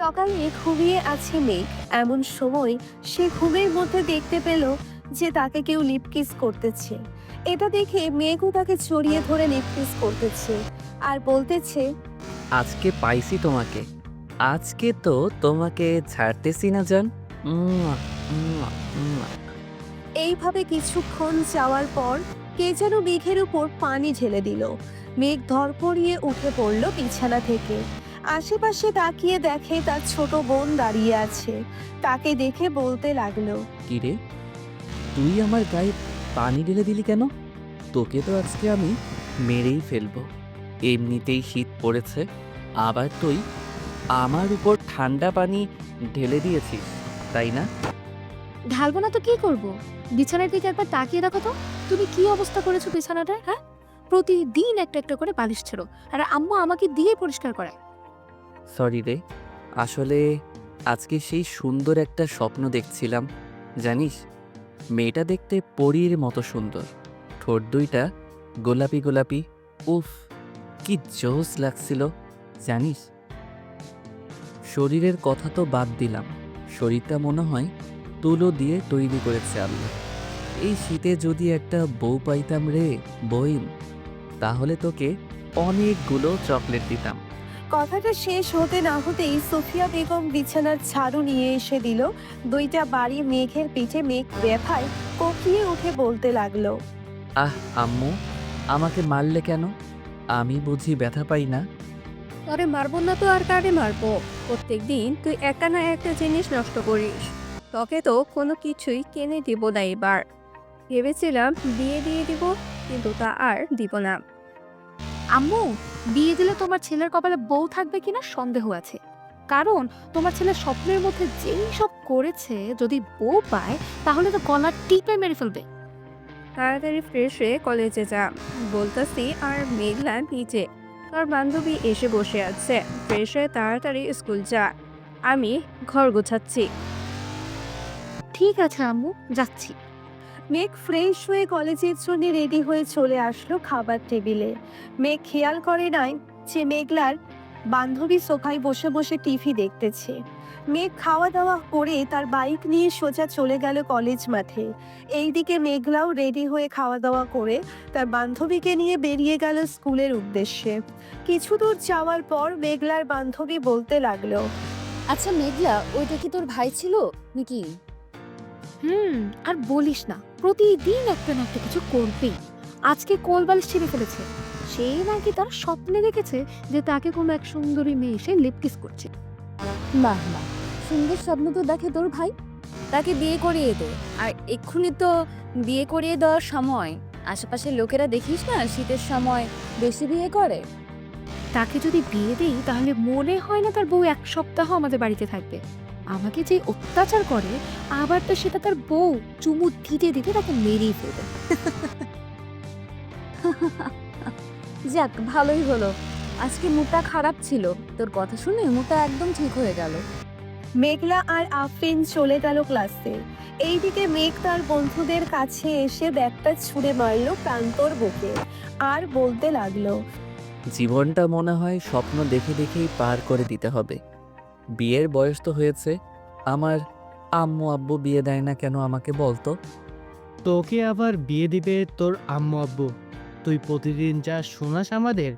সকালে ঘুমিয়ে আছে মেঘ। এমন সময় সে ঘুমের মধ্যে দেখতে পেল যে তাকে কেউ লিপ কিস করতেছে। এটা দেখে মেঘও তাকে জড়িয়ে ধরে লিপ কিস করতেছে আর বলতেছে, আজকে পাইছি তোমাকে। আজকে তো তোমাকে ছাড়তেছি না জান। উম্মুয়া, উম্মুয়া, উম্মুয়া। এইভাবে কিছুক্ষণ যাওয়ার পর কে যেন মেঘের উপর পানি ঢেলে দিল। মেঘ ধরপড়িয়ে উঠে পড়ল বিছানা থেকে। আশেপাশে তাকিয়ে দেখে তার ছোট বোন দাঁড়িয়ে আছে। তাকে দেখে বলতে লাগলো, কিরে, তুই আমার গায়ে পানি ঢেলে দিলি কেন? তোকে তো আজকে আমি মেরেই ফেলবো। এমনিতেই শীত পড়েছে, আবার তুই আমার উপর ঠান্ডা পানি ঢেলে দিয়েছিস, তাই না? ঢালবো না তো কি করব? বিছানার দিকে একবার তাকিয়ে দেখো তো। তুমি কি অবস্থা করেছো বিছানাটার, হ্যাঁ? প্রতিদিন একটা একটা করে বালিশ ছেড়ো, আর আম্মু আমাকে দিয়ে পরিষ্কার করায়। সরি রে, আসলে আজকে সেই সুন্দর একটা স্বপ্ন দেখছিলাম। জানিস, মেয়েটা দেখতে পরীর মতো সুন্দর, ঠোঁট দুইটা গোলাপি গোলাপি। উফ, কি জোস লাগছিল জানিস। শরীরের কথা তো বাদ দিলাম, শরীরটা মনে হয় তুলো দিয়ে তৈরি করেছে আল্লাহ। এই শীতে যদি একটা বউ পাইতাম রে বইন, তাহলে তোকে অনেকগুলো চকলেট দিতাম। কথাটা শেষ হতে না হতেই সুফিয়া বেগম বিছানার ঝাড়ু নিয়ে এসে দিল। দুইটা বাড়ি মেঘের পিঠে। মেঘ ব্যথায় কোকিয়ে উঠে বলতে লাগলো, আহ আম্মু, আমাকে মারলে কেন? আমি বুঝি ব্যথা পাই না? আরে মারবো না তো আর কারে মারবো? প্রত্যেকদিন তুই একটা না একটা জিনিস নষ্ট করিস। তোকে তো কোনো কিছুই কিনে দিব না এবার। ভেবেছিলাম বিয়ে দিয়ে দিব, কিন্তু তা আর দিব না। আম্মু, বিয়ে দিলে তোমার ছেলের কপালে বউ থাকবে কিনা সন্দেহ আছে। কারণ তোমার ছেলে স্বপ্নের মধ্যে যেই সব করেছে, যদি বউ পায় তাহলে তো গলা টিপে মেরে ফেলবে। তাড়াতাড়ি ফ্রেশ হয়ে কলেজে যা বলতাছি। আর মেঘলা নিচে তার বান্ধবী এসে বসে আছে। ফ্রেশ হয়ে তাড়াতাড়ি স্কুল যা, আমি ঘর গোছাচ্ছি। ঠিক আছে আম্মু, যাচ্ছি। মেঘ ফ্রেশ হয়ে কলেজের জন্য রেডি হয়ে চলে আসলো খাবার টেবিলে। মেঘ খেয়াল করে নাই যে মেঘলার বান্ধবী সোফায় বসে বসে টিভি দেখতেছে। মেঘ খাওয়া দাওয়া করে তার বাইক নিয়ে সোজা চলে গেল কলেজ মাঠে। এইদিকে মেঘলাও রেডি হয়ে খাওয়া দাওয়া করে তার বান্ধবীকে নিয়ে বেরিয়ে গেল স্কুলের উদ্দেশ্যে। কিছু দূর যাওয়ার পর মেঘলার বান্ধবী বলতে লাগলো, আচ্ছা মেঘলা, ওইটা কি তোর ভাই ছিল নাকি? আর বলিস না, প্রতিদিন একটা না একটা কিছু করবেই। আজকে কোলবালিশ ছিঁড়ে ফেলেছে। সেই নাকি তার স্বপ্নে দেখেছে যে তাকে কোনো এক সুন্দরী মেয়ে এসে লিপ কিস করছে। বাহ বাহ, সুন্দর স্বপ্ন তো দেখে তোর ভাই। তাকে বিয়ে করিয়ে দে। আর এক্ষুনি তো বিয়ে করিয়ে দেওয়ার সময়। আশেপাশের লোকেরা দেখিস না শীতের সময় বেশি বিয়ে করে। তাকে যদি বিয়ে দেই তাহলে মনে হয় না তার বউ এক সপ্তাহ আমাদের বাড়িতে থাকবে। আমাকে যে অত্যাচার করে, আবার তো সেটা তার বউ চুমু দিতে দিতে তাকে মেরেই ফেলবে। যাক, ভালোই হলো। আজকে মুডটা খারাপ ছিল, তোর কথা শুনে মুডটা একদম ঠিক হয়ে গেল। মেঘলা আর আফরিন চলে গেল ক্লাসে। এইদিকে মেঘ তার বন্ধুদের কাছে এসে ব্যাগটা ছুঁড়ে মারলো প্রান্তর বুকে আর বলতে লাগলো, জীবনটা মনে হয় স্বপ্ন দেখে দেখেই পার করে দিতে হবে। বিয়ের বয়স তো হয়েছে, আমার আম্মু আব্বু বিয়ে দেয় না কেন আমাকে বলতো? তোকে আবার বিয়ে দিবে তোর আম্মু আব্বু? তুই প্রতিদিন যা শোনাস আমাদের,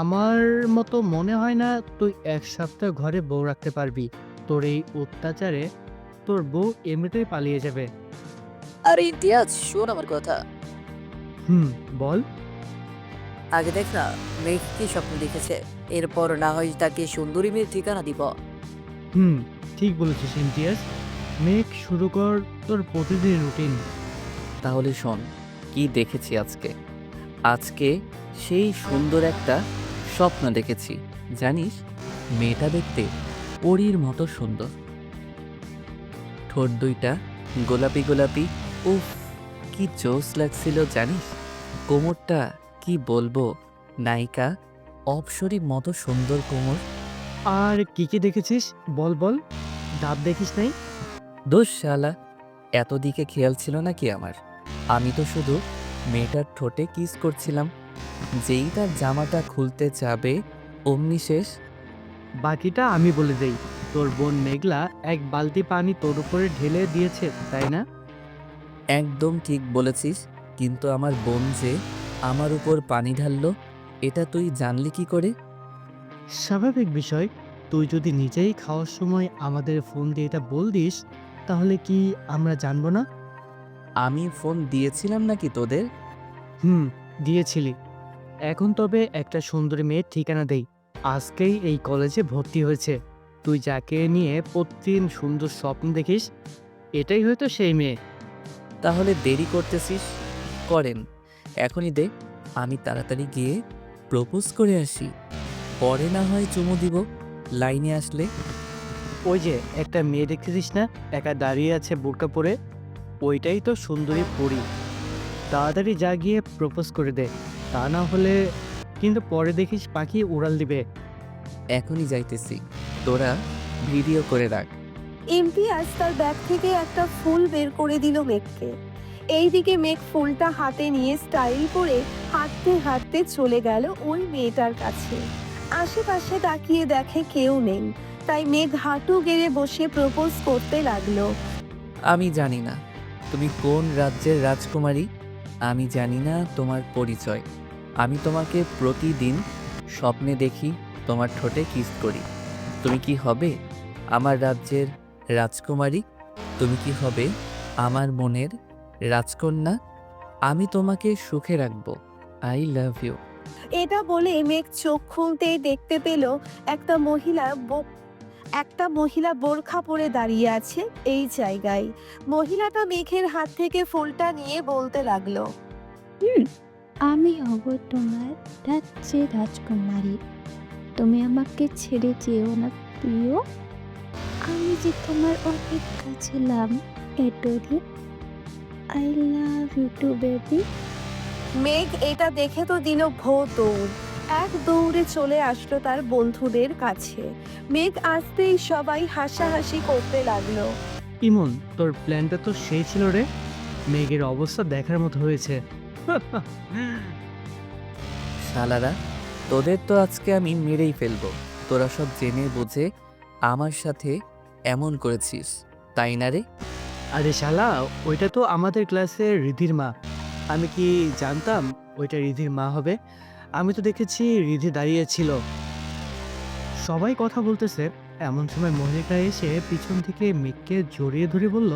আমার মতো মনে হয় না তুই এক সপ্তাহ ঘরে বউ রাখতে পারবি। তোর এই অত্যাচারে তোর বউ এমনিতেই পালিয়ে যাবে। আরে ইমতিয়াজ, শোন আমার কথা। বল। আগে দেখ না, মেঘ কি স্বপ্ন দেখেছে। এরপর না হয় তাকে সুন্দরী মেয়ের ঠিকানা দিব। ঠিক বলেছিস ইমতিয়াজ। মেঘ শুরু কর তোর প্রতিদিন রুটিন। তাহলে শোন, কি দেখেছি আজকে। আজকে সেই সুন্দর একটা স্বপ্ন দেখেছি। জানিস, মেয়েটা দেখতে পরীর মতো সুন্দর, ঠোঁট দুইটা গোলাপি গোলাপি। উফ, কি জোস লাগছিল জানিস। কোমরটা কি বলবো, নায়িকা অপসরী মতো সুন্দর কোমর। আর কি কি দেখেছিস বল বল। দাঁত দেখিস নাই? দোষ শালা, এত দিকে খেয়াল ছিল নাকি আমার? আমি তো শুধু মেয়েটার ঠোঁটে কিস করছিলাম। যেই তার জামাটা খুলতে যাবে অমনি শেষ। বাকিটা আমি বলে দেই। তোর বোন মেঘলা এক বালতি পানি তোর উপরে ঢেলে দিয়েছে, তাই না? একদম ঠিক বলেছিস, কিন্তু আমার বোন যে আমার উপর পানি ঢাললো, এটা তুই জানলি কি করে? স্বাভাবিক বিষয়। তুই যদি নিজেই খাওয়ার সময় আমাদের ফোন দিয়ে এটা বল দিস, তাহলে কি আমরা জানবো না? আমি ফোন দিয়েছিলাম নাকি তোদের? হুম, দিয়েছিলি। এখন তবে একটা সুন্দরী মেয়ের ঠিকানা দেই। আজকেই এই কলেজে ভর্তি হয়েছে। তুই যাকে নিয়ে প্রতিদিন সুন্দর স্বপ্ন দেখিস, এটাই হয়তো সেই মেয়ে। তাহলে দেরি করতেছিস, করেন এখনই দে, আমি তাড়াতাড়ি গিয়ে প্রপোজ করে আসি, পরে না হয় চুমু দিব লাইনে আসলে। ওই যে একটা মেয়ে দেখতেছিস না, একা দাঁড়িয়ে আছে বোরকা পরে, ওইটাই তো সুন্দরী পরী। তাড়াতাড়ি যা গিয়ে প্রপোজ করে দে, তা না হলে কিন্তু পরে দেখিস পাখি উড়াল দিবে। এখনই যাইতেছি, তোরা ভিডিও করে রাখ। ইমতিয়াজ তার ব্যাগ থেকে একটা ফুল বের করে দিল মেঘকে। এইদিকে মেঘ ফুলটা হাতে নিয়ে স্টাইল করে হাঁটতে হাঁটতে চলে গেল ওই মেয়েটার কাছে। আশেপাশে তাকিয়ে দেখে কেউ নেই, তাই মেঘ হাঁটু গেড়ে বসে প্রপোজ করতে লাগলো। আমি জানি না তুমি কোন রাজ্যের রাজকুমারী, আমি জানি না তোমার পরিচয়। আমি তোমাকে প্রতিদিন স্বপ্নে দেখি, তোমার ঠোঁটে কিস করি। তুমি কি হবে আমার রাজ্যের রাজকুমারী? তুমি কি হবে আমার মনের রাজকন্যা? আমি তোমাকে সুখে রাখবো। I love you. এটা বলে মেঘ চোখ খুলতেই দেখতে পেল একটা মহিলা বোরখা পরে দাঁড়িয়ে আছে এই জায়গায়। মহিলাটা মেঘের হাত থেকে ফুলটা নিয়ে বলতে লাগলো, আমি হব তোমার রাজ্যের রাজকুমারী। তুমি আমাকে ছেড়ে যেও না প্রিয়। আমি যে তোমার অপেক্ষা ছিলাম এতদিন। I love you too baby. মেঘ এটা দেখে তো দিল ভো দৌড়। এক দৌড়ে চলে আসলো তার বন্ধুদের কাছে। মেঘ আসতেই সবাই হাসাহাসি করতে লাগলো। ইমন, তোর প্ল্যানটা তো সেই ছিল রে। মেঘের অবস্থা দেখার মতো হয়েছে। শালারা, তোদের তো আজকে আমি মেরেই ফেলবো। তোরা সব জেনে বুঝে আমার সাথে এমন করেছিস, তাই না রে? আরে শালা, ওইটা তো আমাদের ক্লাসের রিধির মা। আমি কি জানতাম ওইটা রিধির মা হবে? আমি তো দেখেছি রিধি দাঁড়িয়ে ছিল, সবাই কথা বলতেছে। এমন সময় মহিলাটা এসে পিছন থেকে মেঘকে জড়িয়ে ধরে বলল,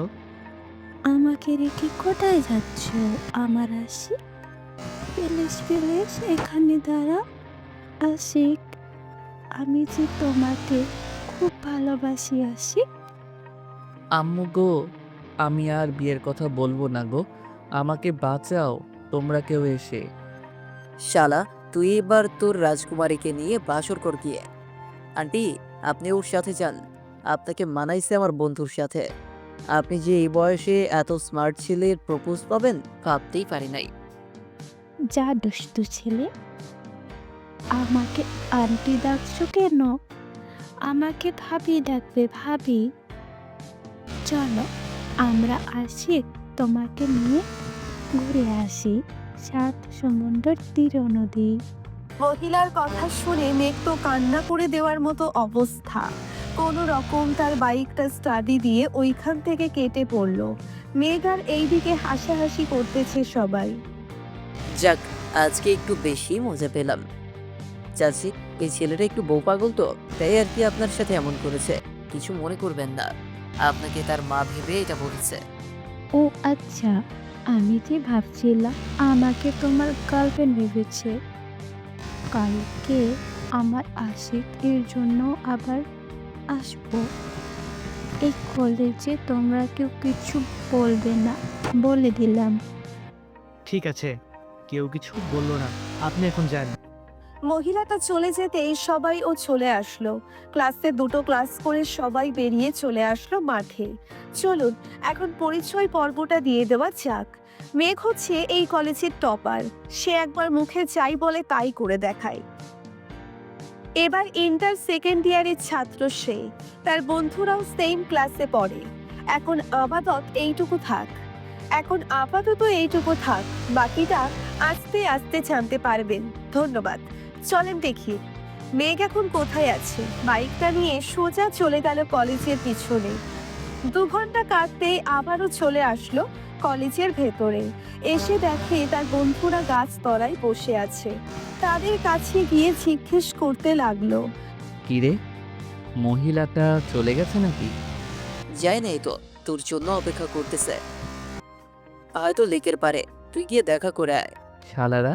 আমাকে রেখে কোথায় যাচ্ছ আমার আসি? প্লিজ প্লিজ এখানে দাঁড়া। আশিক, আমি যে তোমাকে খুব ভালোবাসি আশিক। আম্মু গো, আমি আর বিয়ের কথা বলবো না গো, আমাকে বাঁচাও তোমরা কেউ এসে। শালা, তুই এবার তোর রাজকুমারীকে নিয়ে বাসর কর গিয়ে। আন্টি, আপনি ওর সাথে যান, আপনাকে মানাইছে আমার বন্ধুর সাথে। আপনি যে এই বয়সে এত স্মার্ট ছেলের প্রপোজ পাবেন ভাবতেই পারি নাই। যা দুষ্টু ছেলে, আমাকে আন্টি ডাকছো কেন? আমাকে ভাবি ডাকবে ভাবি। চলো আমরা আসি, তোমাকে নিয়ে ঘুরে আসি সাত সমুদ্র তীর নদী। মহিলার কথা শুনে মেঘ তো কান্না করে দেওয়ার মতো অবস্থা। কোনো রকম তার বাইকটা স্টাডি দিয়ে ওইখান থেকে কেটে পড়লো। মেঘ আর এইদিকে হাসাহাসি করতেছে সবাই। যাক, আজকে একটু বেশি মজা পেলাম। চাচি, এই ছেলেটা একটু বউ পাগল তো, তাই আর কি আপনার সাথে এমন করেছে। কিছু মনে করবেন না, আপনাকে তার মা ভেবে এটা বলেছে। ও আচ্ছা, আমি যে ভাবছিলাম আমাকে তোমার গার্লফ্রেন্ড ভেবেছে। কালকে আমার আশিক এর জন্য আবার আসবো। এই কলেজে তোমরা কেউ কিছু বলবে না, বলে দিলাম। ঠিক আছে, কেউ কিছু বললো না, আপনি এখন যান। মহিলাটা চলে যেতেই সবাই ও চলে আসলো। ক্লাসে দুটো ক্লাস করে সবাই বেরিয়ে চলে আসলো মাঠে। চলুন এখন পরিচয় পর্বটা দিয়ে দেওয়া যাক। মেঘ হচ্ছে এই কলেজের টপার। সে একবার মুখে চাই বলে তাই করে দেখায়। এবার ইন্টার সেকেন্ড ইয়ারের ছাত্র সে। তার বন্ধুরাও সেম ক্লাসে পড়ে। এখন আপাতত এইটুকু থাক, বাকিটা আস্তে আস্তে জানতে পারবেন। ধন্যবাদ। চলেন দেখি। মেঘ এখন কোথায় আছে? বাইকটা নিয়ে সোজা চলে গেল কলেজের পিছনে। 2 ঘন্টা কাটতেই আবারও চলে আসলো কলেজের ভেতরে। এসে দেখে তার বন্ধুরা গাছ তলায় বসে আছে। তাদের কাছে গিয়ে জিজ্ঞেস করতে লাগলো, কিরে, মহিলাটা চলে গেছে নাকি? যায় নাই তো, তোর জন্য অপেক্ষা করতেছে। হয়তো লেকের পারে, তুই গিয়ে দেখা করে আয়। শালারা,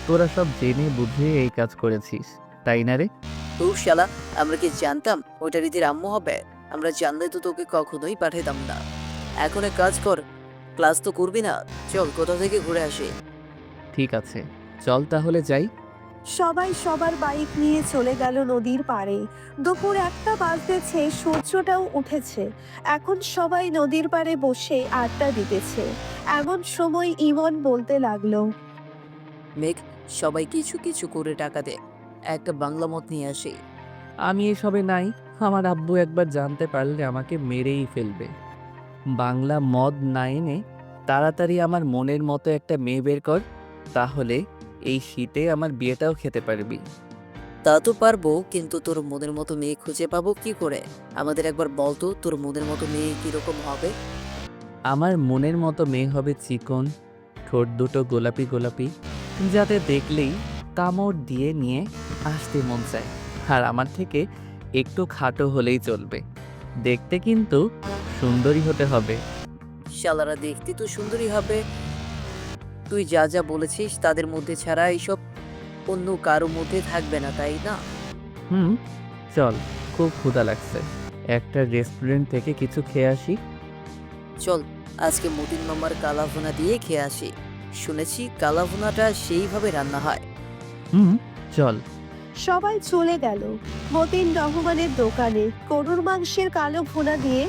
তোরা সব জেনে বুঝে এই কাজ করেছিস, তাই না রে? তোর শালা, আমরা কি জানতাম ওইটা রীতির আম্মু হবে? আমরা জানলে তো তোকে কখনোই পাঠাতাম না। এখন এক কাজ কর, ক্লাস তো করবি না, চল কোথা থেকে ঘুরে আসি। ঠিক আছে, চল তাহলে যাই। সবাই সবার বাইক নিয়ে চলে গেল নদীর পাড়ে। দুপুর 1টা বাজতেছে, সূর্যটাও উঠেছে। এখন সবাই নদীর পাড়ে বসে আড্ডা দিতেছে। এমন সময় ইমন বলতে লাগলো, মেঘ, সবাই কিছু কিছু করে টাকা দে, একটা বাংলা মত নিয়ে আসি। আমি এসবে নাই। আমার আব্বু একবার জানতে পারলে আমাকে মেরেই ফেলবে। বাংলা মদ না এনে তাড়াতাড়ি আমার মনের মতো একটা মেয়ে বের কর, তাহলে এই শীতে আমার বিয়েটাও খেতে পারবি। তা তো পারবো, কিন্তু তোর মনের মতো মেয়ে খুঁজে পাবো কি করে? আমাদের একবার বলতো তোর মনের মতো মেয়ে কিরকম হবে। আমার মনের মতো মেয়ে হবে চিকন, ঠোঁট দুটো গোলাপি গোলাপি, যাতে দেখলেই কামড় দিয়ে নিয়ে আসতে মন চায়। আর আমার থেকে একটু খাটো হলেই চলবে, দেখতে কিন্তু সুন্দরী হতে হবে। শালারা দেখতে তো সুন্দরী হবে, তুই যা যা বলেছিস তাদের মধ্যে ছাড়া এইসব অন্য কারো মধ্যে থাকবে না, তাই না? চল, খুব ক্ষুধা লাগছে, একটা রেস্টুরেন্ট থেকে কিছু খেয়ে আসি। চল, আজকে মতিন মামার কালাভুনা দিয়ে খেয়ে আসি। শুনেছি কালাভুনাটা সেইভাবে রান্না হয়। চল। সবাই চলে গেল মতিন রহমানের দোকানে। গরুর মাংসের কালো ভুনা দিয়ে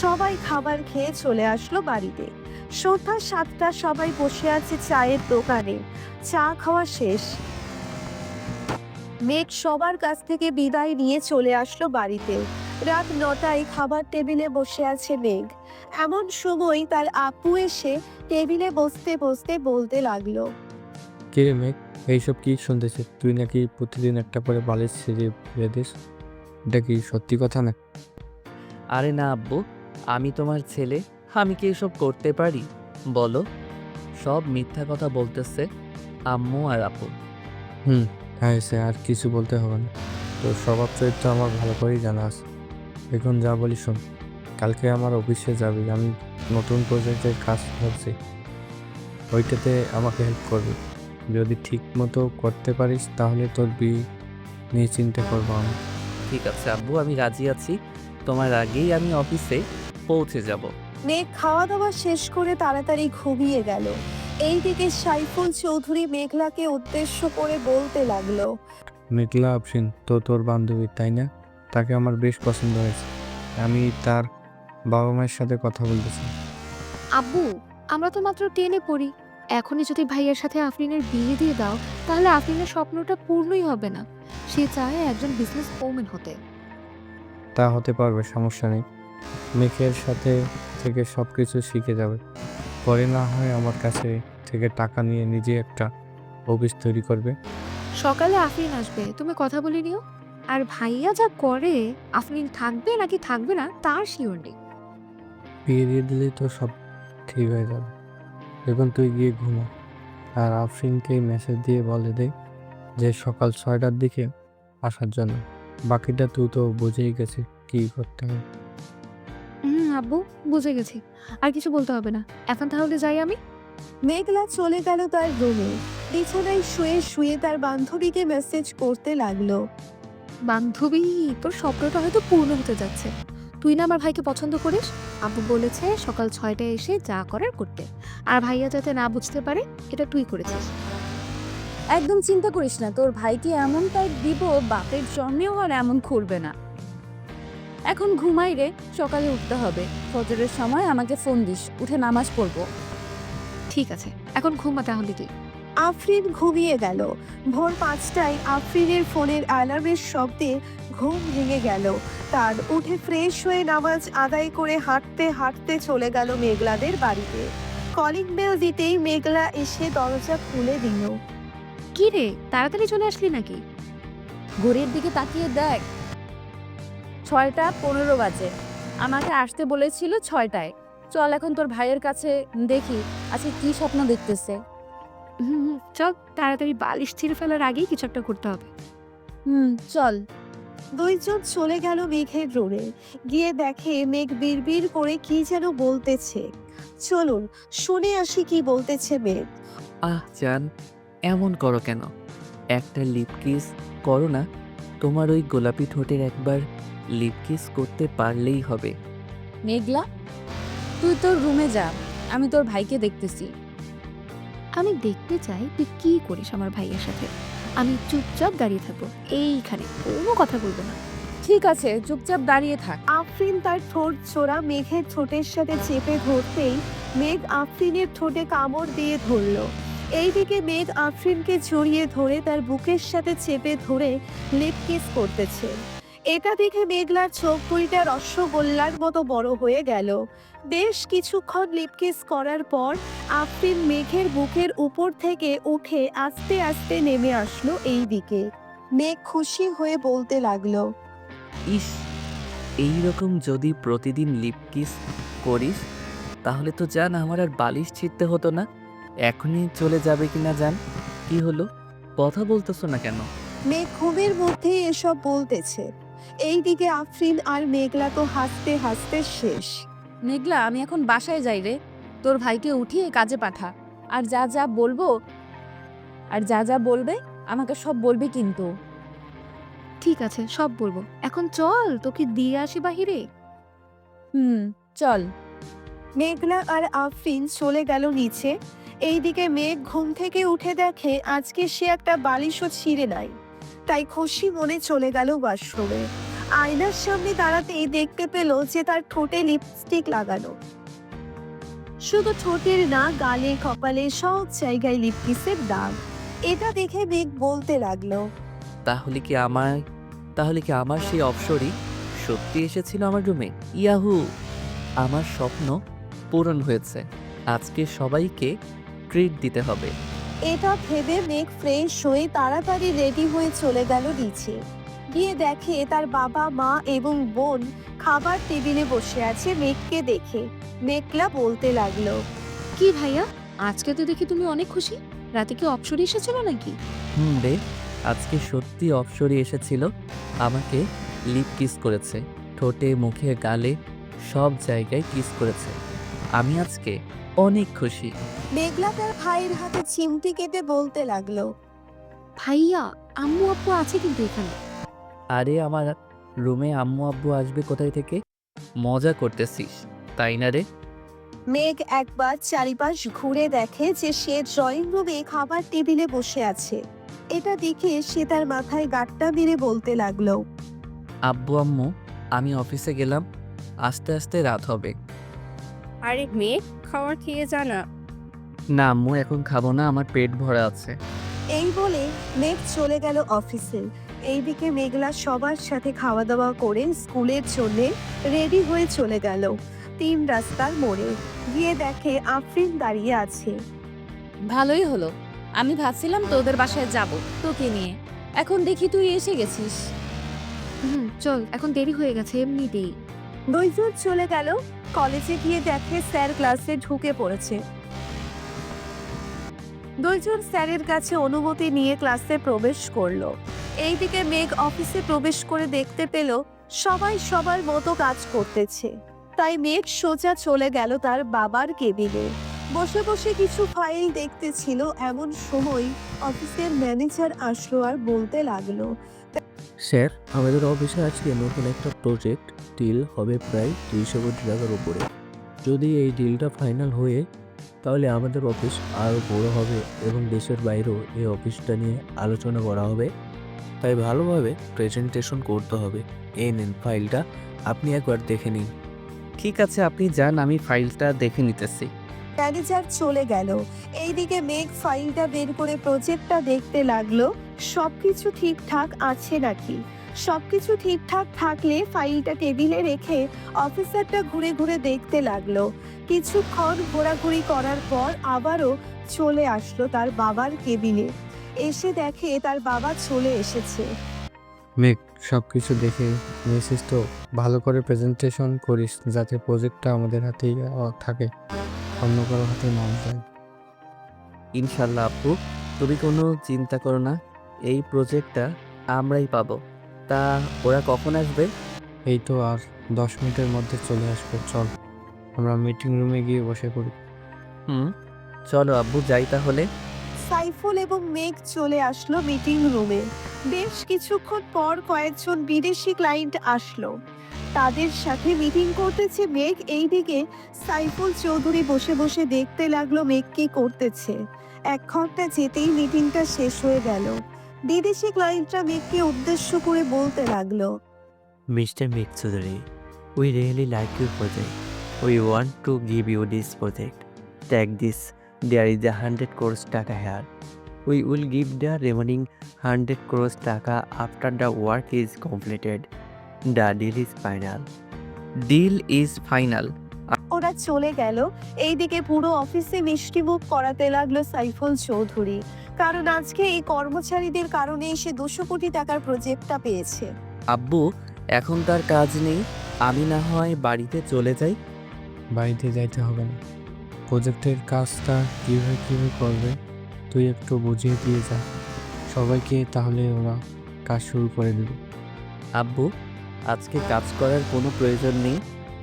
সবাই খাবার খেয়ে চলে আসলো বাড়িতে। সন্ধ্যা 7টা, সবাই বসে আছে চায়ের দোকানে। চা খাওয়া শেষ। মেঘ সবার কাছ থেকে বিদায় নিয়ে চলে আসলো বাড়িতে। রাত 9টায় খাবার টেবিলে বসে আছে মেঘ। এমন সময় তার আপু এসে টেবিলে বসতে বসতে বলতে লাগলো, কে রে মেঘ, এইসব কি শুনতেছিস? তুই নাকি প্রতিদিন একটা করে বালিশ ছিঁড়ে ফেলে দিস, এটা কি সত্যি কথা না? আরে না আব্বু, আমি তোমার ছেলে, আমি কি এসব করতে পারি বলো? সব মিথ্যা কথা বলতেছে আম্মু আর আপু। হ্যাঁ, সে আর কিছু বলতে হবে না, তোর স্বভাব চরিত্র আমার ভালো করেই জানা আছে। এখন যা বলি শোন, কালকে আমার অফিসে যাবি, আমি নতুন প্রজেক্টের কাজ করছি, ওইটাতে আমাকে হেল্প করবি। যদি ঠিক মতো করতে পারিস তাহলে তোর বিয়ে নিয়ে চিন্তা করবো আমি। ঠিক আছে আব্বু, আমি রাজি আছি, তোমার আগেই আমি অফিসে পৌঁছে যাব। মেঘ খাওয়া দাওয়া শেষ করে তাড়াতাড়ি ঘুমিয়ে গেল। এইদিকে সাইফুল চৌধুরী মেঘলাকে উদ্দেশ্য করে বলতে লাগলো, মেঘলা আফরিন তো তোর বান্ধবী তাই না? তাকে আমার বেশ পছন্দ হয়েছে, আমি তার বাবা মায়ের সাথে কথা বলতেছি। আব্বু, আমরা তো মাত্র 10-এ পড়ি। এখনই যদি ভাইয়ের সাথে আফরিনের বিয়ে দিয়ে দাও, তাহলে আফরিনের স্বপ্নটা পূর্ণই হবে না। সে চায় একজন বিজনেস ওম্যান হতে। তা হতে পারবে, সমস্যা নেই। মেঘের সাথে থেকে সব কিছু শিখে যাবে, পরে না হয় আমার কাছে থেকে টাকা নিয়ে নিজে একটা অফিস তৈরি করবে। সকালে আফরিন আসবে, তুমি কথা বলে নিও। আর ভাইয়া যা করে, আফরিন থাকবে নাকি থাকবে না তার শিওর নেই। বিয়ে দিয়ে দিলে তো সব ঠিক হয়ে যাবে। এখন তুই গিয়ে ঘুমা, আর আফরিনকে মেসেজ দিয়ে বলে দে যে সকাল 6টার দিকে আসার জন্য। বাকিটা তুই তো বুঝেই গেছি কি করতে হবে। আব্বু, বুঝে গেছি, আর কিছু বলতে হবে না। এখন তাহলে যাই আমি। মেঘলা চলে গেল তার রুমে। বিছানায় শুয়ে শুয়ে তার বান্ধবীকে মেসেজ করতে লাগলো, বান্ধবী, তোর স্বপ্নটা হয়তো পূর্ণ হতে যাচ্ছে। তুই না আমার ভাইকে পছন্দ করিস। আব্বু বলেছে সকাল 6টায় এসে যা করার করতে। আর ভাইয়া যাতে না বুঝতে পারে এটা তুই করেছিস। একদম চিন্তা করিস না, তোর ভাইকে এমন টাইপ দিব বাপের জন্মেও আর এমন করবে না। এখন ঘুমাই রে, সকালে উঠতে হবে। ফজরের সময় আমাকে ফোন দিস, উঠে নামাজ পড়বো। ঠিক আছে, এখন ঘুমা তাহলে তুই। আফরিন ঘুমিয়ে গেল। ভোর 5টায় আফরিনের ফোনের অ্যালার্মের শব্দে ঘুম ভেঙে গেল তার। উঠে ফ্রেশ হয়ে নামাজ আদায় করে হাঁটতে হাঁটতে চলে গেল মেঘলাদের বাড়িতে। কলিং বেল দিতেই মেঘলা এসে দরজা খুলে দিল। কি রে, তাড়াতাড়ি চলে আসলি নাকি? ঘড়ির দিকে তাকিয়ে দেখ, 6:15 বাজে। আমাকে আসতে বলেছিল 6টায়। চল এখন তোর ভাইয়ের কাছে দেখি আজকে কি স্বপ্ন দেখতেছে। চল তাড়াতাড়ি বালিশ ছিঁড়ে ফেলার আগেই কিছু একটা করতে হবে। চল। দুইজন চলে গেল মেঘের রুমে। গিয়ে দেখে মেঘ বিড়বিড় করে কি যেন বলতেছে। চলুন শুনে আসি কি বলতেছে মেঘ। জান, এমন করো কেন? একটা লিপ কিস করো না। তোমার ওই গোলাপি ঠোঁটের একবার লিপ কিস করতে পারলেই হবে। মেঘলা, তুই তোর রুমে যা, আমি তোর ভাইকে দেখতেছি। আমি দেখতে চাই তুই কি করিস আমার ভাইয়ের সাথে। আমি চুপচাপ দাঁড়িয়ে থাকবো এইখানে, কোনো কথা বলবো না। ঠিক আছে, চুপচাপ দাঁড়িয়ে থাক। আফরিন তার ঠোঁট জোড়া মেঘের ঠোঁটের সাথে চেপে ধরতেই মেঘ আফরিনের ঠোঁটে কামড় দিয়ে ধরলো। এইদিকে মেঘ আফরিনকে জড়িয়ে ধরে তার বুকের সাথে চেপে ধরে লিপ কিস করতেছে। এটা দেখে মেঘলার চোখ দুইটা রসগোল্লার মতো বড় হয়ে গেল। বেশ কিছুক্ষণ লিপ কিস করার পর আফরিন মেঘের বুকের উপর থেকে উঠে আস্তে আস্তে নেমে আসলো এই দিকে। মেঘ খুশি হয়ে বলতে লাগলো, ইস, এইরকম যদি প্রতিদিন লিপ কিস করিস তাহলে তো জান আমার আর বালিশ ছিঁড়তে হতো না। এখনই চলে যাবে কিনা জান? কি হলো, কথা বলতেছো না কেন? মেঘ ঘুমের মধ্যে এসব বলতেছে। এইদিকে আফরিন আর মেঘলা তো হাসতে হাসতে শেষ। মেঘলা, আমি এখন বাসায় যাই রে। তোর ভাইকে উঠিয়ে কাজে পাঠা। আর যা যা বলবে আমাকে সব বলবি কিন্তু। ঠিক আছে, সব বলবো। এখন চল তোকে দিয়ে আসি বাহিরে। চল। মেঘলা আর আফরিন চলে গেল নিচে। এইদিকে মেঘ ঘুম থেকে উঠে দেখে আজকে সে একটা বালিশও ছিঁড়ে নাই। তাই খুশি মনে চলে গেল ওয়াশরুমে। আয়নার সামনে দাঁড়াতেই দেখতে পেল যে তার ঠোঁটে লিপস্টিক লাগানো। শুধু ঠোঁটের না, গালে কপালে সব জায়গায় লিপকিসের দাগ। এটা দেখে মেঘ বলতে লাগলো, তাহলে কি আমার সেই অপসরই সত্যি এসেছিল আমার রুমে? ইয়াহু, আমার স্বপ্ন পূরণ হয়েছে। আজকে সবাইকে ট্রিট দিতে হবে। এটা ভেবে মেঘ ফ্রেশ হয়ে তাড়াতাড়ি রেডি হয়ে চলে গেল নিচে। গিয়ে দেখে তার বাবা মা এবং বোন খাবার টেবিলে বসে আছে মেঘকে দেখে। মেঘলা বলতে লাগলো, কি ভাইয়া, আজকে তো দেখি তুমি অনেক খুশি। রাতে কি অপসরি এসেছিল নাকি? রে, আজকে সত্যি অপসরি এসেছিল। আমাকে লিপ কিস করেছে, ঠোঁটে মুখে গালে সব জায়গায় কিস করেছে। আমি আজকে অনেক খুশি। মেঘলা তার ভাইয়ের হাতে চিমটি কেটে বলতে লাগলো, ভাইয়া, আম্মু আব্বু আছে কিন্তু এখানে। আরে আমার রুমে আম্মু আব্বু আসবে কোথায় থেকে? মজা করতেছিস তাই না রে? মেঘ একবার চারিপাশ ঘুরে দেখে যে সে ড্রয়িং রুমে খাবার টেবিলে বসে আছে। এটা দেখে সে তার মাথায় গাঁটটা মেরে বলতে লাগলো, আব্বু আম্মু, আমি অফিসে গেলাম, আস্তে আস্তে রাত হবে। আরে মেয়ে, খাবার খেয়ে যা না। না আম্মু, এখন খাবো না, আমার পেট ভরা আছে। এই বলে মেঘ চলে গেল অফিসে। এইদিকে মেঘলা সবার সাথে খাওয়া দাওয়া করে স্কুলের জন্য রেডি হয়ে চলে গেল 3 রাস্তার মোড়ে। গিয়ে দেখে আফরিন দাঁড়িয়ে আছে। ভালোই হলো, আমি ভাবছিলাম তোদের বাসায় যাব তোকে নিয়ে। এখন দেখি তুই এসে গেছিস। চল, এখন দেরি হয়ে গেছে এমনিতেই। দুইজন চলে গেল কলেজে। গিয়ে দেখে স্যার ক্লাসে ঢুকে পড়েছে। দুইজন স্যারের কাছে অনুমতি নিয়ে ক্লাসে প্রবেশ করলো। এইদিকে মেঘ অফিসে প্রবেশ করে দেখতে পেল সবাই সবার মতো কাজ করতেছে। তাই মেঘ সোজা চলে গেল তার বাবার কেবিনে। বসে বসে কিছু ফাইল দেখতেছিল। এমন সময় অফিসের ম্যানেজার আসলো আর বলতে লাগলো, স্যার, আমাদের অফিসে আজকে নতুন একটা প্রজেক্ট ডিল হবে প্রায় 200 কোটি টাকার উপরে। যদি এই ডিলটা ফাইনাল হয়ে তাহলে আমাদের অফিস আরও বড় হবে এবং দেশের বাইরেও এই অফিসটা নিয়ে আলোচনা করা হবে। তাই ভালোভাবে প্রেজেন্টেশন করতে হবে। এই নিন ফাইলটা, আপনি একবার দেখে নিন। ঠিক আছে, আপনি যান, আমি ফাইলটা দেখে নিতেছি। ম্যানেজার চলে গেল। এইদিকে মেঘ ফাইলটা বের করে প্রজেক্টটা দেখতে লাগলো সবকিছু ঠিকঠাক আছে নাকি। সবকিছু ঠিকঠাক থাকলে ফাইলটা টেবিলে রেখে অফিসারটা ঘুরে ঘুরে দেখতে লাগলো। কিছুক্ষণ ঘোরাঘুরি করার পর আবারও চলে আসলো তার বাবার কেবিনে। এসে দেখে তার বাবা চলে এসেছে। মেঘ, সব কিছু দেখে নিয়েছিস তো? ভালো করে প্রেজেন্টেশন করিস যাতে প্রজেক্টটা আমাদের হাতেই থাকে, অন্য কারো হাতে না যায়। ইনশাল্লাহ আব্বু, তুমি কোনো চিন্তা করো না, এই প্রজেক্টটা আমরাই পাবো। তা ওরা কখন আসবে? এই তো আর 10 মিনিটের মধ্যে চলে আসবে। চল আমরা মিটিং রুমে গিয়ে বসে পড়ি। হুম, চলো আব্বু যাই তাহলে। সাইফুল এবং মেঘ চলে আসলো মিটিং রুমে। বেশ কিছুক্ষণ পর কয়েকজন বিদেশি ক্লায়েন্ট আসলো। তাদের সাথে মিটিং করতেছে মেঘ। এইদিকে সাইফুল চৌধুরী বসে বসে দেখতে লাগলো মেঘ কি করতেছে। 1 ঘন্টা যেতেই মিটিংটা শেষ হয়ে গেল। বিদেশি ক্লায়েন্টরা মেঘকে উদ্দেশ্য করে বলতে লাগলো, Mr. Meg Choudhury, we really like your project. We want to give you this project. Take this, there is 100 crores taka here. We will give the remaining 100 crores taka after the work is completed. The deal is final. Deal is final. ওরা চলে গেল। এইদিকে পুরো অফিসে মিষ্টিমুখ করাতে লাগলো সাইফুল চৌধুরী, কারণ আজকে এই কর্মচারীদের কারণে সে 200 কোটি টাকার প্রজেক্টটা পেয়েছে। আব্বু, এখন তার কাজ নেই, আমি না হয় বাড়িতে চলে যাই। বাড়িতে যাইতে হবে না, প্রজেক্টের কাজটা কীভাবে করবে তুই একটু বুঝিয়ে দিয়ে যা সবাইকে, তাহলে ওরা কাজ শুরু করে দেবে। আব্বু, আজকে কাজ করার কোনো প্রয়োজন নেই,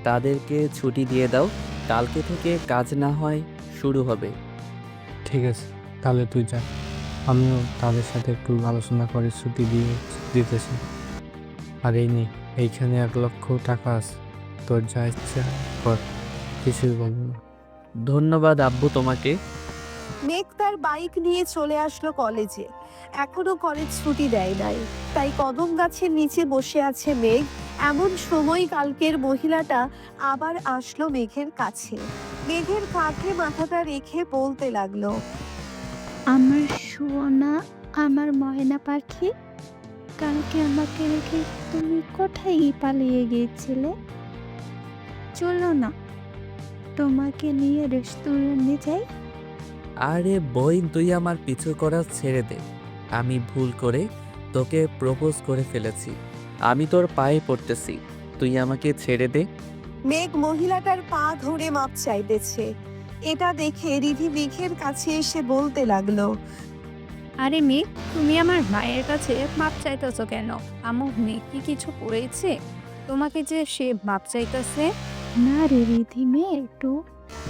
তাদেরকে ছুটি দিয়ে দাও, কালকে থেকে কাজ না হয় শুরু হবে। ঠিক আছে, তাহলে তুই যা, আমিও তাদের সাথে একটু আলোচনা করে ছুটি দিতেছি। আর এই নে, এইখানে 1 লক্ষ টাকা আছে, তোর যা ইচ্ছা কর, কিছুই বলবো না। ধন্যবাদ আব্বু তোমাকে। মেঘ তার বাইক নিয়ে চলে আসলো কলেজে। এখনো কলেজ ছুটি দেয় নাই, তাই কদম গাছের নিচে বসে আছে মেঘ। এমন সময় কালকের মহিলাটা আবার আসলো মেঘের কাছে। মেঘের কাঁধে মাথাটা রেখে বলতে লাগলো, আমার সোনা, আমার ময়না পাখি, কালকে আমাকে রেখে তুমি কোথায় পালিয়ে গিয়েছিলে? চলো না, তোমাকে নিয়ে রেস্টুরেন্টে যাই। আরে বইন, তুই আমার পিছু করা ছেড়ে দে, আমি ভুল করে তোকে প্রপোজ করে ফেলেছি, আমি তোর পায়ে পড়তেছি, তুই আমাকে ছেড়ে দে। মেঘ মহিলাটার পা ধরে মাপ চাইতেছে। এটা দেখে রিধি মেঘের কাছে এসে বলতে লাগলো, আরে মেঘ, তুমি আমার মায়ের কাছে মাপ চাইতেছো কেন? আমার মেয়ে কি কিছু করেছে তোমাকে যে সে মাপ চাইতেছে? না রে রিধিমে, একটু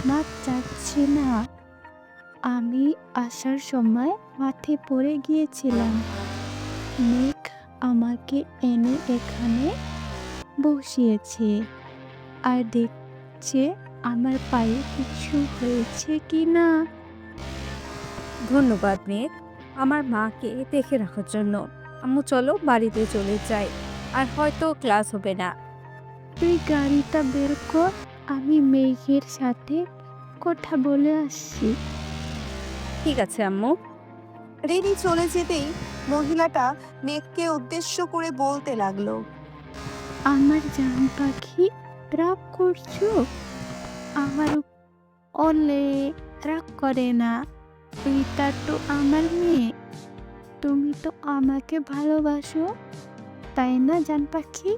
মাপ চাচ্ছি না। আমি আসার সময় মাঠে পড়ে গিয়েছিলাম, মেঘ আমাকে এনে এখানে বসিয়েছে আর দেখছে আমার পায়ে কিছু হয়েছে কি না। ধন্যবাদ মেঘ, আমার মাকে দেখে রাখার জন্য। আম্মু চলো বাড়িতে চলে যাই, আর হয়তো ক্লাস হবে না। তুই গাড়িটা বের কর, আমি মেঘের সাথে কথা বলে আসছি। ঠিক আছে আম্মু। রিধি চলে যেতেই মহিলাটা মেঘকে উদ্দেশ্য করে বলতে লাগলো, আমার জান পাখি, রাগ করছো? আমার ওলে রাগ করে না, তুইটা তো আমার মেয়ে, তুমি তো আমাকে ভালোবাসো, তাই না জান পাখি?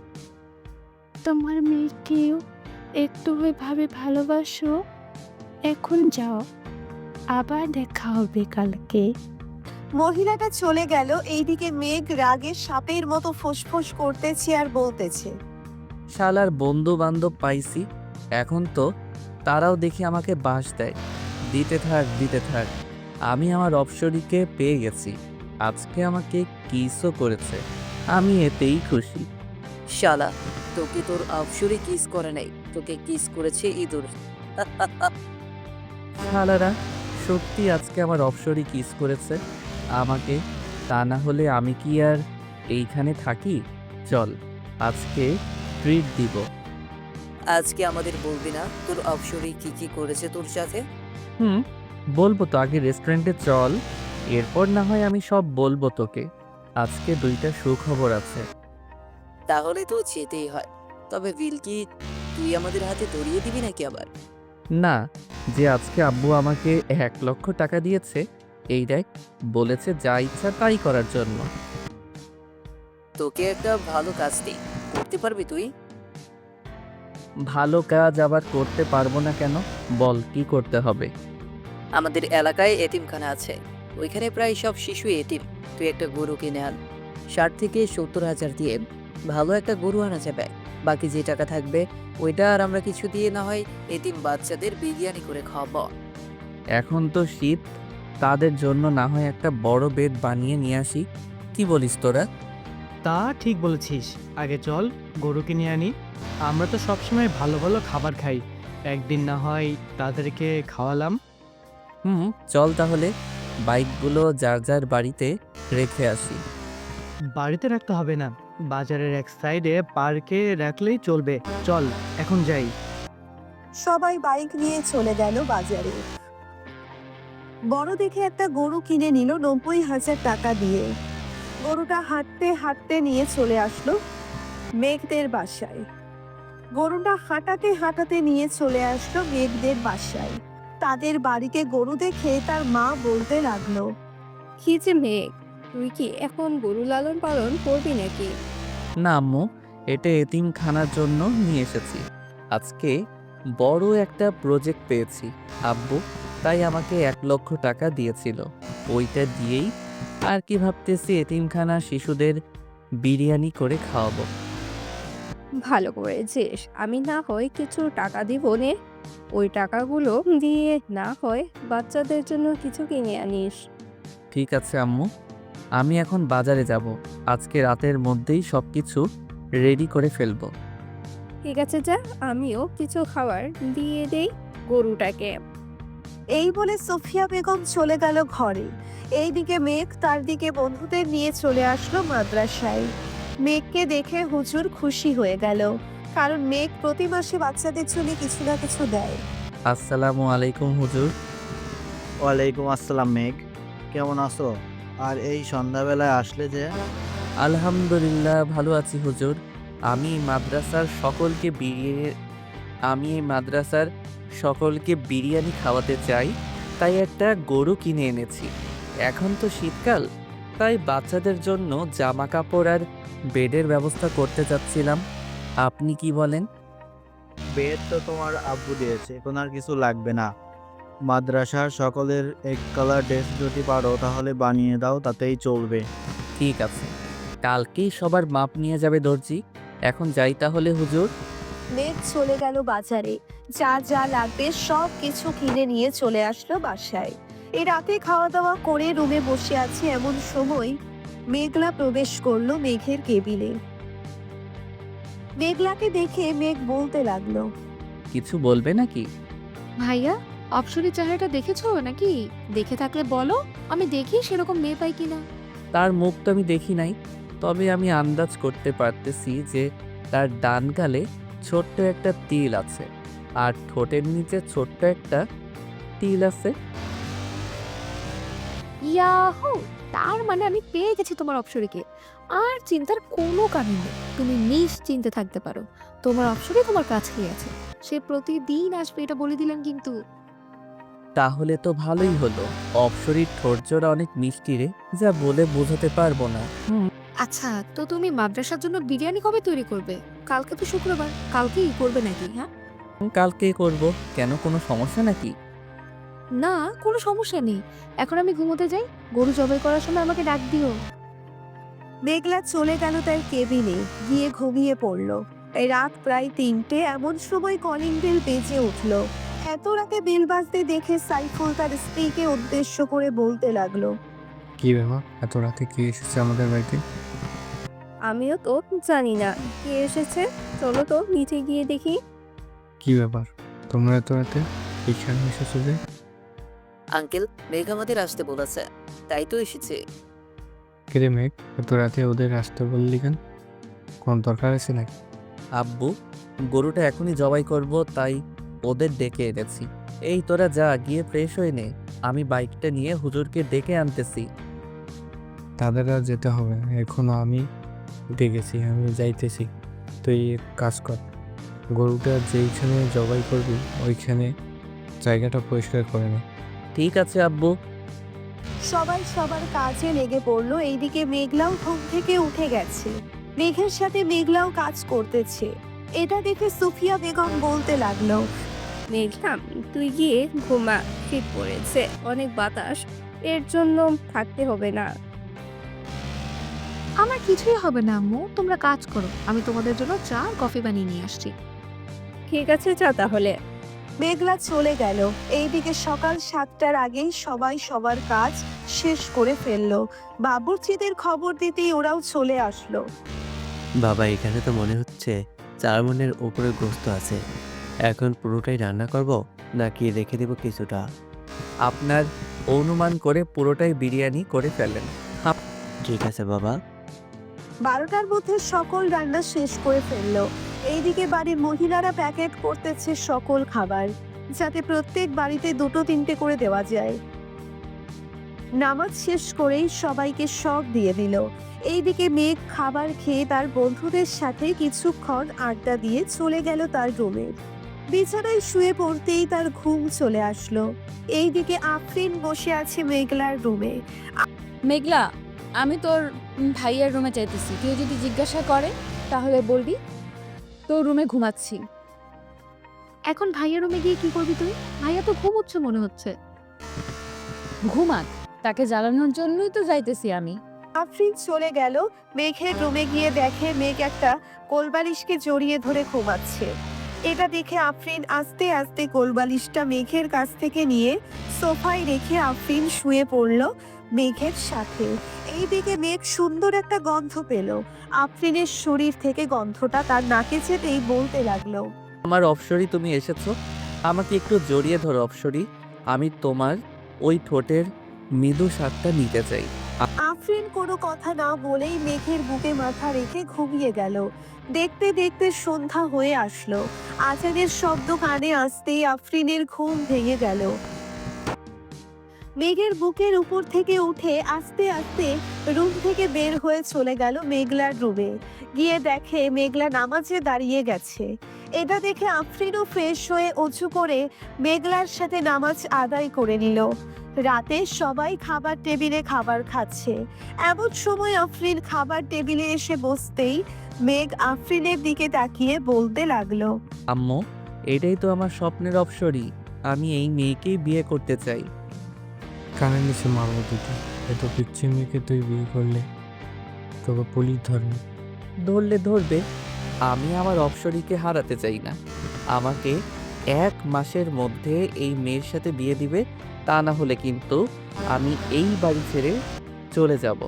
তোমার মেয়েকেও একটু ভাবে ভালোবাসো। এখন যাও, আবার দেখা হবে কালকে। মহিলাটা চলে গেল। এইদিকে মেঘ রাগে সাপের মতো ফোঁসফোঁস করতেছে আর বলতেছে, শালার বন্ধু বান্ধব পাইছি, এখন তো তারাও দেখি আমাকে বাস দেয়, দিতে থাক দিতে থাক। আমি আমার অপসরীকে পেয়ে গেছি, আজকে আমাকে কিসও করেছে, আমি এতেই খুশি। শালা, তোকে তোর অপসরে কিস করে নাই, তোকে কিস করেছে ইঁদুর। শালারা সত্যি আজকে আমার অপসরী কিস করেছে আমাকে, তা না হলে আমি কি আর এইখানে থাকি? চল, আজকে ট্রিট দিব। আজকে আমাদের বলবি না তোর অপসরে কি কি করেছে তোর সাথে? হুম, বলবো তো, আগে রেস্টুরেন্টে চল, এরপর না হয় আমি সব বলবো তোকে। আজকে 2টা সুখবর আছে। তাহলে তো যেতেই হয়, তবে বিল কি তুই আমাদের হাতে ধরিয়ে দিবি নাকি আবার? না, যে আজকে আব্বু আমাকে 1 লক্ষ টাকা দিয়েছে, এই দেখ, বলেছে যা ইচ্ছা তাই করার জন্য। তোকে একটা ভালো কাজ দিই, করতে পারবি তুই? ভালো কাজ আবার করতে পারবো না কেন? বল কি করতে হবে? আমাদের এলাকায় এতিমখানা আছে, ওইখানে প্রায় সব শিশু এতিম। তুই একটা গরু কিনে আন, 60,000 থেকে 70,000 দিয়ে ভালো একটা গরু আনা যাবে। বাকি যে টাকা থাকবে ওইটা আর আমরা কিছু দিয়ে না হয় এতিম বাচ্চাদের বিরিয়ানি করে খাওয়াবো। এখন তো শীত, তাদের জন্য না হয় একটা বড় বেড বানিয়ে নিয়ে আসি। কি বলিস তোরা? তা ঠিক বলেছিস, আগে চল গরু কিনে আনি। আমরা তো সবসময় ভালো ভালো খাবার খাই, একদিন না হয় তাদেরকে খাওয়ালাম। চল তাহলে বাইকগুলো যার যার বাড়িতে রেখে আসি। বাড়িতে রাখতে হবে না, বাজারের এক সাইডে পার্কে রাখলেই চলবে। চল এখন যাই। সবাই বাইক নিয়ে চলে গেল বাজারে। বড় দেখে একটা গরু কিনে নিল 90,000 টাকা দিয়ে। গরুটা হাঁটতে হাঁটতে নিয়ে চলে আসলো মেঘদের বাসায়। গরুটা হাঁটাতে হাঁটাতে নিয়ে চলে আসলো মেঘদের বাসায়। তাদের বাড়িতে গরু দেখে তার মা বলতে লাগলো, কি যে মেঘ, তুই কি এখন গরু লালন পালন করবি নাকি? না আম্মু, এটা এতিমখানার জন্য নিয়ে এসেছি। আজকে বড় একটা প্রজেক্ট পেয়েছি আব্বু, তাই আমাকে 1 লক্ষ টাকা দিয়েছিল। ওইটা দিয়েই আর কি ভাবতেছি এতিমখানা শিশুদের বিরিয়ানি করে খাওয়াবো। ভালো করেছিস, আমি না হয় কিছু টাকা দিব নে, ওই টাকাগুলো দিয়ে না হয় বাচ্চাদের জন্য কিছু কিনে আনিস। ঠিক আছে আম্মু, আমি এখন বাজারে যাব। আজকে রাতের মধ্যেই সব কিছু রেডি করে ফেলবো। ঠিক আছে, যা, আমিও কিছু খাবার দিয়ে দেই গরুটাকে। এই বলে সোফিয়া বেগম চলে গেল ঘরে। এইদিকে মেঘ তার দিকে বন্ধুদের নিয়ে চলে আসলো মাদ্রাসায়। মেঘকে দেখে হুজুর খুশি হয়ে গেল, কারণ মেঘ প্রতি মাসে বাচ্চাদের জন্য কিছু না কিছু দেয়। আসসালামু আলাইকুম হুজুর। ওয়ালাইকুম আসসালাম মেঘ, কেমন আছো? আর এই সন্ধ্যাবেলায় আসলে যে? আলহামদুলিল্লাহ ভালো আছি হুজুর। আমি এই মাদ্রাসার সকলকে বিরিয়ানি খাওয়াতে চাই, তাই একটা গরু কিনে এনেছি। এখন তো শীতকাল, তাই বাচ্চাদের জন্য জামা কাপড় আর বেডের ব্যবস্থা করতে চাচ্ছিলাম। আপনি কি বলেন? বেড তো তোমার আব্বু দিয়েছে, এখন আর কিছু লাগবে না। মাদ্রাসার সকলের এক কালার ড্রেস যদি পারো তাহলে বানিয়ে দাও, তাতেই চলবে। ঠিক আছে, কালকেই সবার মাপ নিয়ে যাবে দর্জি। এখন যাই তাহলে হুজুর। মেঘ চলে গেল বাজারে, যা যা লাগবে সব কিছু কিনে নিয়ে চলে আসলো বাসায়। এই রাতে খাওয়া দাওয়া করে রুমে বসে আছে এমন সময় মেঘলা প্রবেশ করলো মেঘের কেবিনে। মেঘলাকে দেখে মেঘ বলতে লাগলো, কিছু বলবে নাকি? ভাইয়া, অপসরের চেহারাটা দেখেছো নাকি? দেখে থাকলে বলো, আমি দেখি সেরকম মেয়ে পাই কিনা। তার মুখ তো আমি দেখি নাই, তবে আমি আন্দাজ করতে পারতেছি যে তার ডান গালে ছোট্ট একটা তিল আছে আর ঠোঁটের নিচে ছোট্ট একটা তিল আছে। ইয়াহু, তার মানে আমি পেয়ে গেছি তোমার অপসরীকে। আর চিন্তার কোনো কারণ নেই, তুমি নিশ্চিন্তে থাকতে পারো। তোমার অপসরী তোমার কাছেই আছে, সে প্রতিদিন আসবে, এটা বলে দিলাম কিন্তু। তাহলে তো ভালোই হলো। অপসরীর ঠোঁটজোড়া অনেক মিষ্টি রে, যা বলে বোঝাতে পারবো না। আচ্ছা, তো তুমি মাদ্রাসার জন্য বিরিয়ানি কবে তৈরি করবে? কালকে তো শুক্রবার, কালকেই করবে নাকি? হ্যাঁ, কালকে করব, কেন কোনো সমস্যা নাকি? না, কোনো সমস্যা নেই। এখন আমি ঘুমোতে যাই, গরু জবাই করার সময় আমাকে ডাক দিও। মেঘলা চলে গেল তার কেবিনে, গিয়ে ঘুমিয়ে পড়লো। এই রাত প্রায় 3টে, এমন সময় কলিং বেল বেজে উঠলো। এত রাতে বেল বাজতে দেখে সাইফুল তার স্ত্রীকে উদ্দেশ্য করে বলতে লাগলো, কি ব্যাপার, এত রাতে কি এসেছে আমাদের বাড়িতে? আমিও তো জানি না কে এসেছে, চলো তো নিচে গিয়ে দেখি। কি ব্যাপার, তোমরা এত রাতে এখানে এসেছো যে? আঙ্কেল, মেঘ আমাদের আসতে বলেছে, তাই তো এসেছে। কিরে মেঘ, এত রাতে ওদের আসতে বললি কেন? কোন দরকার আছে নাকি? আব্বু, গরুটা এখনই জবাই করব, তাই ওদের ডেকে এনেছি। এই তোরা যা, গিয়ে ফ্রেশ হয়ে নে, আমি বাইকটা নিয়ে হুজুরকে ডেকে আনতেছি। তাদের আর যেতে হবে না, এখনো আমি উঠে গেছি, আমি যাইতেছি। তুই এক কাজ কর, গরুটা যেইখানে জবাই করবি ওইখানে জায়গাটা পরিষ্কার করে নে। ঠিক আছে আব্বু। সবাই সবার কাজে লেগে পড়লো। এইদিকে মেঘলাও ঘুম থেকে উঠে গেছে। মেঘের সাথে মেঘলাও কাজ করতেছে। এটা দেখে সুফিয়া বেগম বলতে লাগলো, মেঘলা, তুই গিয়ে ঘুমা, শীত পড়েছে, অনেক বাতাস, এর জন্য থাকতে হবে না। আমার কিছুই হবে না আম্মু, তোমরা কাজ করো, আমি তোমাদের জন্য চা আর কফি বানিয়ে নিয়ে আসছি। ঠিক আছে, যা তাহলে। মেঘলা চলে গেল। এইদিকে সকাল 7টার আগেই সবাই সবার কাজ শেষ করে ফেললো। বাবুর্চিদের খবর দিতেই ওরাও চলে আসলো। বাবা, এখানে তো মনে হচ্ছে 4 মণের উপরে গোস্ত আছে। এখন পুরোটাই রান্না করব নাকি রেখে দেব কিছুটা? আপনার অনুমান করে পুরোটাই বিরিয়ানি করে ফেলেন। ঠিক আছে বাবা। 12টার মধ্যে সকল রান্না শেষ করে ফেললো। এইদিকে বাড়ির মহিলারা প্যাকেট করতেছে সকল খাবার, যাতে প্রত্যেক বাড়িতে 2-3টে করে দেওয়া যায়। নামাজ শেষ করেই সবাইকে শখ দিয়ে দিল। এইদিকে মেঘ খাবার খেয়ে তার বন্ধুদের সাথে কিছুক্ষণ আড্ডা দিয়ে চলে গেল তার রুমে। বিছানায় শুয়ে পড়তেই তার ঘুম চলে আসলো। এইদিকে আফরিন বসে আছে মেঘলার রুমে। মেঘলা, আমি তোর ভাইয়ার রুমে চাইতেছি, কেউ যদি জিজ্ঞাসা করে তাহলে বলবি তোর রুমে ঘুমাচ্ছি। এখন ভাইয়ার রুমে গিয়ে কি করবি তুই? ভাইয়া তো ঘুমোচ্ছে মনে হচ্ছে। ঘুমাক, তাকে জ্বালানোর জন্যই তো যাইতেছি আমি। আফরিন চলে গেল। মেঘের রুমে গিয়ে দেখে মেঘ একটা কোলবালিশকে জড়িয়ে ধরে ঘুমাচ্ছে। এটা দেখে আফরিন আস্তে আস্তে কোলবালিশটা মেঘের কাছ থেকে নিয়ে সোফায় রেখে আফরিন শুয়ে পড়ল মেঘের সাথে। এইদিকে মেঘ সুন্দর একটা গন্ধ পেল। আফরিনের শরীর থেকে গন্ধটা তার নাকে যেতেই বলতে লাগলো, আমার অপসরি, তুমি এসেছো। আমাকে একটু জড়িয়ে ধরো অপসরি। আমি তোমার ওই ঠোঁটের মৃদু স্বাদটা নিতে চাই। আফরিন কোনো কথা না বলেই মেঘের বুকে মাথা রেখে ঘুমিয়ে গেল। দেখতে দেখতে সন্ধ্যা হয়ে আসলো। আজানের শব্দ কানে আসতেই আফরিনের ঘুম ভেঙে গেল। মেঘের বুকের উপর থেকে উঠে আস্তে আস্তে রুম থেকে বের হয়ে চলে গেল মেঘলার রুমে। গিয়ে দেখে মেঘলা নামাজে দাঁড়িয়ে গেছে। এটা দেখে আফরিনও ফ্রেশ হয়ে অজু করে মেঘলার সাথে নামাজ আদায় করে নিল। রাতে সবাই খাবার টেবিলে খাবার খাচ্ছে। এমন সময় আফরিন খাবার টেবিলে এসে বসতেই মেঘ আফরিনের দিকে তাকিয়ে বলতে লাগলো, আম্মু, এটাই তো আমার স্বপ্নের অপসরি। আমি এই মেয়েকেই বিয়ে করতে চাই। কানে নিচে মারবো দুটো। এত পিচ্ছি মেয়েকে তুই বিয়ে করলে তোকে পুলিশ ধরবে। ধরলে ধরবে, আমি আমার অপসরিকে হারাতে চাই না। আমাকে 1 মাসের মধ্যে এই মেয়ের সাথে বিয়ে দিবে, তা না হলে কিন্তু আমি এই বাড়ি ছেড়ে চলে যাব।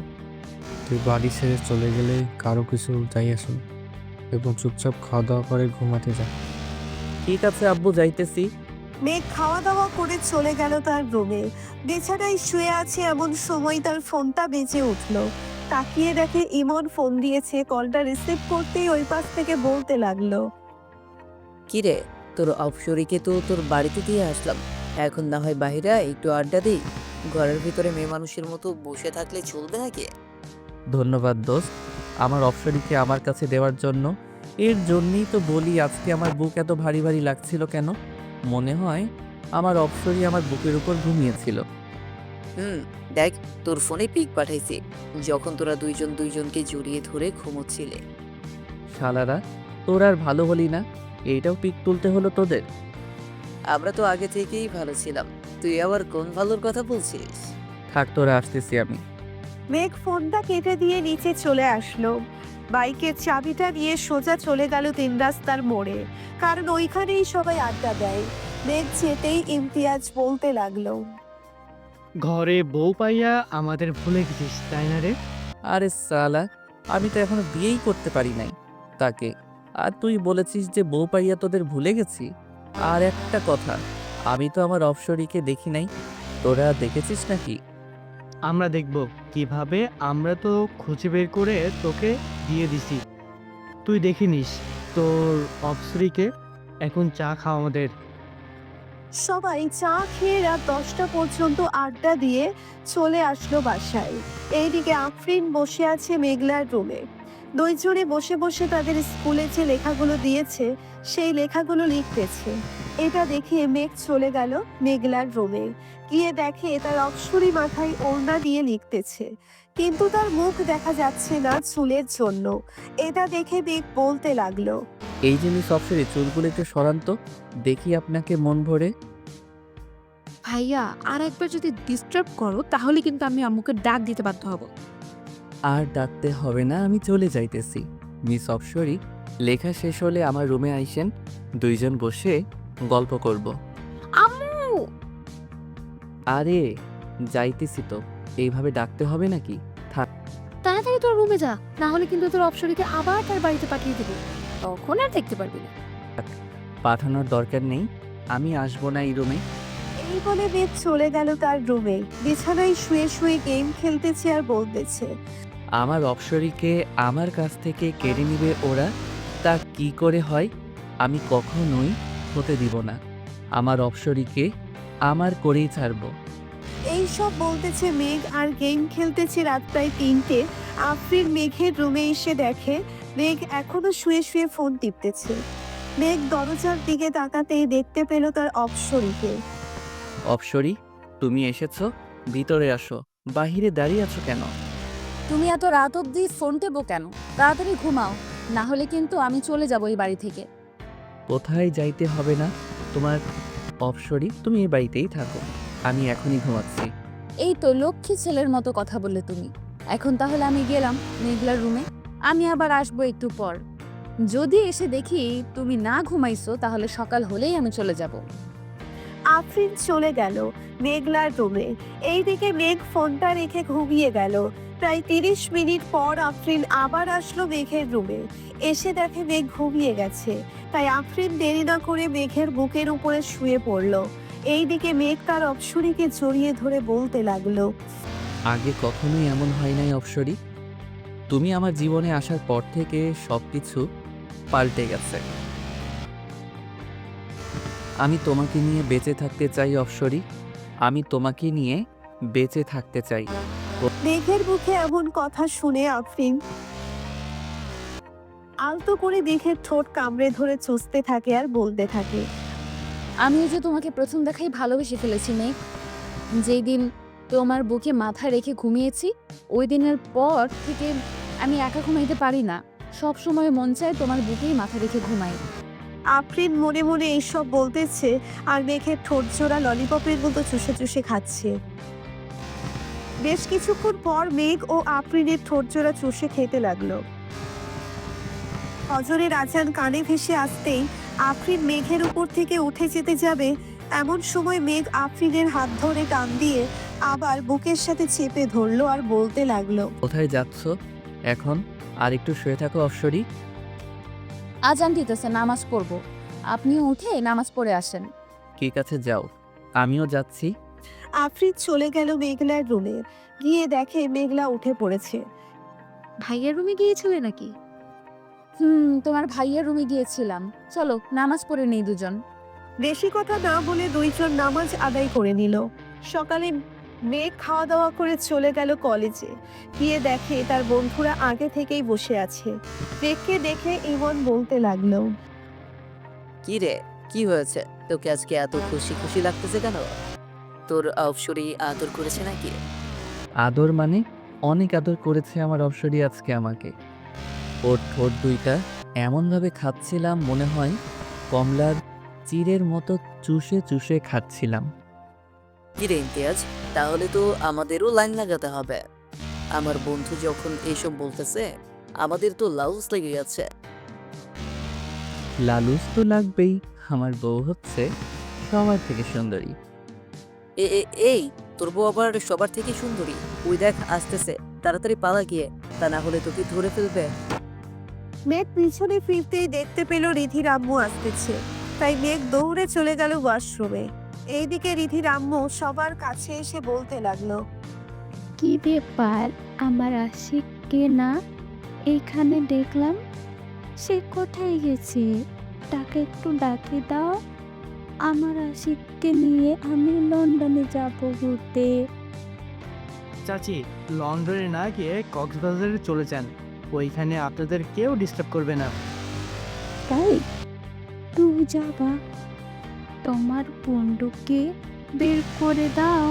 তুই বাড়ি ছেড়ে চলে গেলে কারো কিছু যাই আসুন, এবং চুপচাপ খাওয়া দাওয়া করে ঘুমাতে যা। ঠিক আছে আব্বু, যাইতেছি। মেঘ খাওয়া দাওয়া করে চলে গেল তার রুমে। বিছানায় শুয়ে আছে এমন সময় তার ফোনটা বেজে উঠলো। তাকিয়ে দেখে ইমন ফোন দিয়েছে। কলটা রিসিভ করতেই ওই পাশ থেকে বলতে লাগলো, কিরে, তোর অপসরীকে তো তোর বাড়িতে দিয়ে আসলাম, এখন না হয় বাইরে একটু আড্ডা দিই। ঘরের ভিতরে মেয়ে মানুষের মতো বসে থাকলে চলবে নাকি? ধন্যবাদ দোস্ত, আমার অপসরিকে আমার কাছে দেওয়ার জন্য। এর জন্যই তো বলি আজকে আমার বুক এত ভারী ভারী লাগছিল কেন। মনে হয় আমার অপসরি আমার বুকের উপর ঘুমিয়েছিল। দেখ, তোর ফোনে পিক পাঠাইছি, যখন তোরা দুইজন দুইজনকে জড়িয়ে ধরে ঘুমোচ্ছিলে। শালারা, তোর আর ভালো হলি না, এইটাও পিক তুলতে হলো তোদের। আমরা তো আগে থেকেই ভালো ছিলাম, তুই আবার কোন ভালোর কথা বলছিস? থাক, তোরা আসতেছি আমি। মেঘ ফোনটা কেটে দিয়ে নিচে চলে আসলো। বাইকের চাবিটা নিয়ে সোজা চলে গেল 3 রাস্তার মোড়ে, কারণ ওইখানেই সবাই আড্ডা দেয়। মেঘ যেতেই ইমতিয়াজ বলতে লাগলো, ঘরে বউ পাইয়া আমাদের ভুলে গেছিস তাই না রে? আরে সালা, আমি তো এখনো বিয়েই করতে পারি নাই তাকে, আর তুই বলেছিস যে বউ পাইয়া তোদের ভুলে গেছি। আর একটা কথা, আমি তো আমার অপসরিকে দেখি নাই, তোরা দেখেছিস নাকি? আমরা দেখব কিভাবে, আমরা তো খুঁজে বের করে তোকে দিয়ে দিছি। তুই দেখে নিস তোর অপসরিকে। এখন চা খাও আমাদের। সবাই চা খেয়ে রাত 10টা পর্যন্ত আড্ডা দিয়ে চলে আসলো বাসায়। এইদিকে আফরিন বসে আছে মেঘলার রুমে। দুইজনে বসে বসে তাদের স্কুলে যে লেখাগুলো দিয়েছে সেই লেখাগুলো লিখতেছে। এটা দেখে মেঘ চলে গেল মেঘলার রুমে। গিয়ে দেখে তার অপসরী মাথায় ওড়না দিয়ে লিখতেছে, কিন্তু তার মুখ দেখা যাচ্ছে না চুলের জন্য। এটা দেখে মেঘ বলতে লাগলো, এই যে মিস অপসরি, চুলগুলো একটু সরান্ত, দেখি আপনাকে মন ভরে। ভাইয়া আর একবার যদি ডিস্টার্ব করো তাহলে কিন্তু আমি আম্মুকে ডাক দিতে বাধ্য হব। আর ডাকতে হবে না, আমি চলে যাইতেছি। মিস অপসরি, লেখা শেষ হলে আমার রুমে আইসেন, দুইজন বসে গল্প করব। আম্মু! আরে যাইতেছি তো, এইভাবে ডাকতে হবে নাকি? তাড়াতাড়ি তোর রুমে যা, না হলে কিন্তু তোর অপসরীকে আবার তার বাড়িতে পাঠিয়ে দেবো, তখন আর দেখতে পারবি না। পাঠানোর দরকার নেই, আমি আসবো না এই রুমে। এই বলে মেঘ চলে গেল তার রুমে। বিছানায় শুয়ে শুয়ে গেম খেলতেছে আর বলতেছে, আমার অপসরীকে আমার কাছ থেকে কেড়ে নিবে ওরা, তা কি করে হয়? আমি কখনোই হতে দিব না। আমার অপসরীকে আমার করেই ছাড়বো। এই সব বলতেছে মেঘ আর গেম খেলতেছে। রাত প্রায় 3টে। আফরিন মেঘের রুমে এসে দেখে মেঘ এখনো শুয়ে শুয়ে ফোন টিপতেছে। মেঘ দরজার দিকে তাকাতেই দেখতে পেল তার অপসরীকে। অপসরী, তুমি এসেছো? ভিতরে আসো। বাহিরে দাঁড়িয়ে আছো কেন? তুমি এত রাত অবধি ফোন টেপো কেন? তাড়াতাড়ি ঘুমাও, না হলে কিন্তু আমি চলে যাবো এই বাড়ি থেকে। কোথায় যাইতে হবে না তোমার। অপসরী, তুমি এই বাড়িতেই থাকো, আমি এখনই ঘুমাচ্ছি। এই তো লক্ষ্মী ছেলের মতো কথা বললে তুমি। এখন তাহলে আমি গেলাম মেঘলার রুমে, আমি আবার আসবো একটু পর। যদি এসে দেখি তুমি না ঘুমাইছো তাহলে সকাল হলেই আমি চলে যাব। আফরিন চলে গেল মেঘলার রুমে। এইদিকে মেঘ ফোনটা রেখে ঘুমিয়ে গেল। প্রায় 30 মিনিট পর আফরিন আবার আসলো মেঘের রুমে। এসে দেখে মেঘ ঘুমিয়ে গেছে, তাই আফরিন দেরি না করে মেঘের বুকের উপরে শুয়ে পড়ল। এইদিকে মেঘ তার অপসরীকে জড়িয়ে ধরে বলতে লাগলো, আগে কখনোই এমন হয় নাই অপসরী, তুমি আমার জীবনে আসার পর থেকে সবকিছু পাল্টে গেছে। আমি তোমাকে নিয়ে বেঁচে থাকতে চাই অপসরী, আমি তোমাকে নিয়ে বেঁচে থাকতে চাই। মেঘের মুখে এমন কথা শুনে আফরিন আলতো করে মেঘের ঠোঁট কামড়ে ধরে চুষতে থাকে আর বলতে থাকে, আমিও যে তোমাকে প্রথম দেখাই ভালোবেসে ফেলেছি মেঘ। যেই দিন তোমার বুকে মাথা রেখে ঘুমিয়েছি ওই দিনের পর থেকে আমি একা ঘুমাইতে পারি না, সব সময় মন চায় তোমার বুকেই মাথা রেখে ঘুমাই। আফরিন মনে মনে এইসব বলতেছে আর মেঘের ঠোঁট জোড়া ললিপপের মতো চুষে চুষে খাচ্ছে। বেশ কিছুক্ষণ পর মেঘ ও আফরিনের ঠোঁট জোড়া চুষে খেতে লাগলো। ফজরের আজান কানে ভেসে আসতেই আফরিন মেঘের উপর থেকে উঠে যেতে যাবে, এমন সময় মেঘ আফরিনের হাত ধরে টান দিয়ে আবার বুকের সাথে চেপে ধরলো আর বলতে লাগলো, কোথায় যাচ্ছ এখন? আর একটু শুয়ে থাকো অপসরী। আজান দিতেছে, নামাজ পড়ব, আপনিও উঠে নামাজ পড়ে আসেন। ঠিক আছে যাও, আমিও যাচ্ছি। আফরিন চলে গেল মেঘলার রুমে। গিয়ে দেখে মেঘলা উঠে পড়েছে। ভাইয়ার রুমে গিয়েছিলে নাকি? তোমার ভাইয়ের রুমে গিয়েছিলাম, চলো নামাজ পড়ে নেই দুজন। বেশি কথা না বলে দুইজন নামাজ আদায় করে নিল। সকালে মেঘ খাওয়া দাওয়া করে চলে গেল কলেজে। গিয়ে দেখে তার বন্ধুরা আগে থেকেই বসে আছে। মেঘকে দেখে ইমন বলতে লাগলো, কি রে, কি হয়েছে? তোকে আজকে এত খুশি খুশি লাগতেছে কেন? তোর অপসরী আদর করেছে নাকি? আদর মানে? অনেক আদর করেছে আমার অপসরী আজকে আমাকে। ওর ঠোঁট দুইটা এমনভাবে খাচ্ছিলাম মনে হয় কমলার চিরের মতো চুষে চুষে খাচ্ছিলাম। কি রে ইমতিয়াজ, তাহলে তো আমাদেরও লাইন লাগাতে হবে। আমার বন্ধু যখন এইসব বলতেছে আমাদের তো লাউস লেগে গেছে। লালুস তো লাগবেই, আমার বউ হচ্ছে সবার থেকে সুন্দরী। এই তোর বউ আবার সবার থেকে সুন্দরী? ওই দেখ আসতেছে, তাড়াতাড়ি পালা গিয়ে, তা না হলে তোকে ধরে ফেলবে। মেঘ পিছনে ফিরতেই দেখতে পেল রিধির আম্মু আসতেছে, তাই মেঘ দৌড়ে চলে গেল ওয়াশরুমে। এইদিকে রিধির আম্মু সবার কাছে এসে বলতে লাগলো, কি ব্যাপার, আমার আশিককে না এখানে দেখলাম, সে কোথায় গেছে? তাকে একটু ডাকে দাও, আমার আশিককে নিয়ে আমি লন্ডনে যাব ঘুরতে। চাচি, লন্ডনে না গিয়ে কক্সবাজারে চলে যান, ওইখানে আপনাদের কেউ ডিস্টার্ব করবে না। তাই তুই যাবা, তোমার বন্ধুকে বের করে দাও,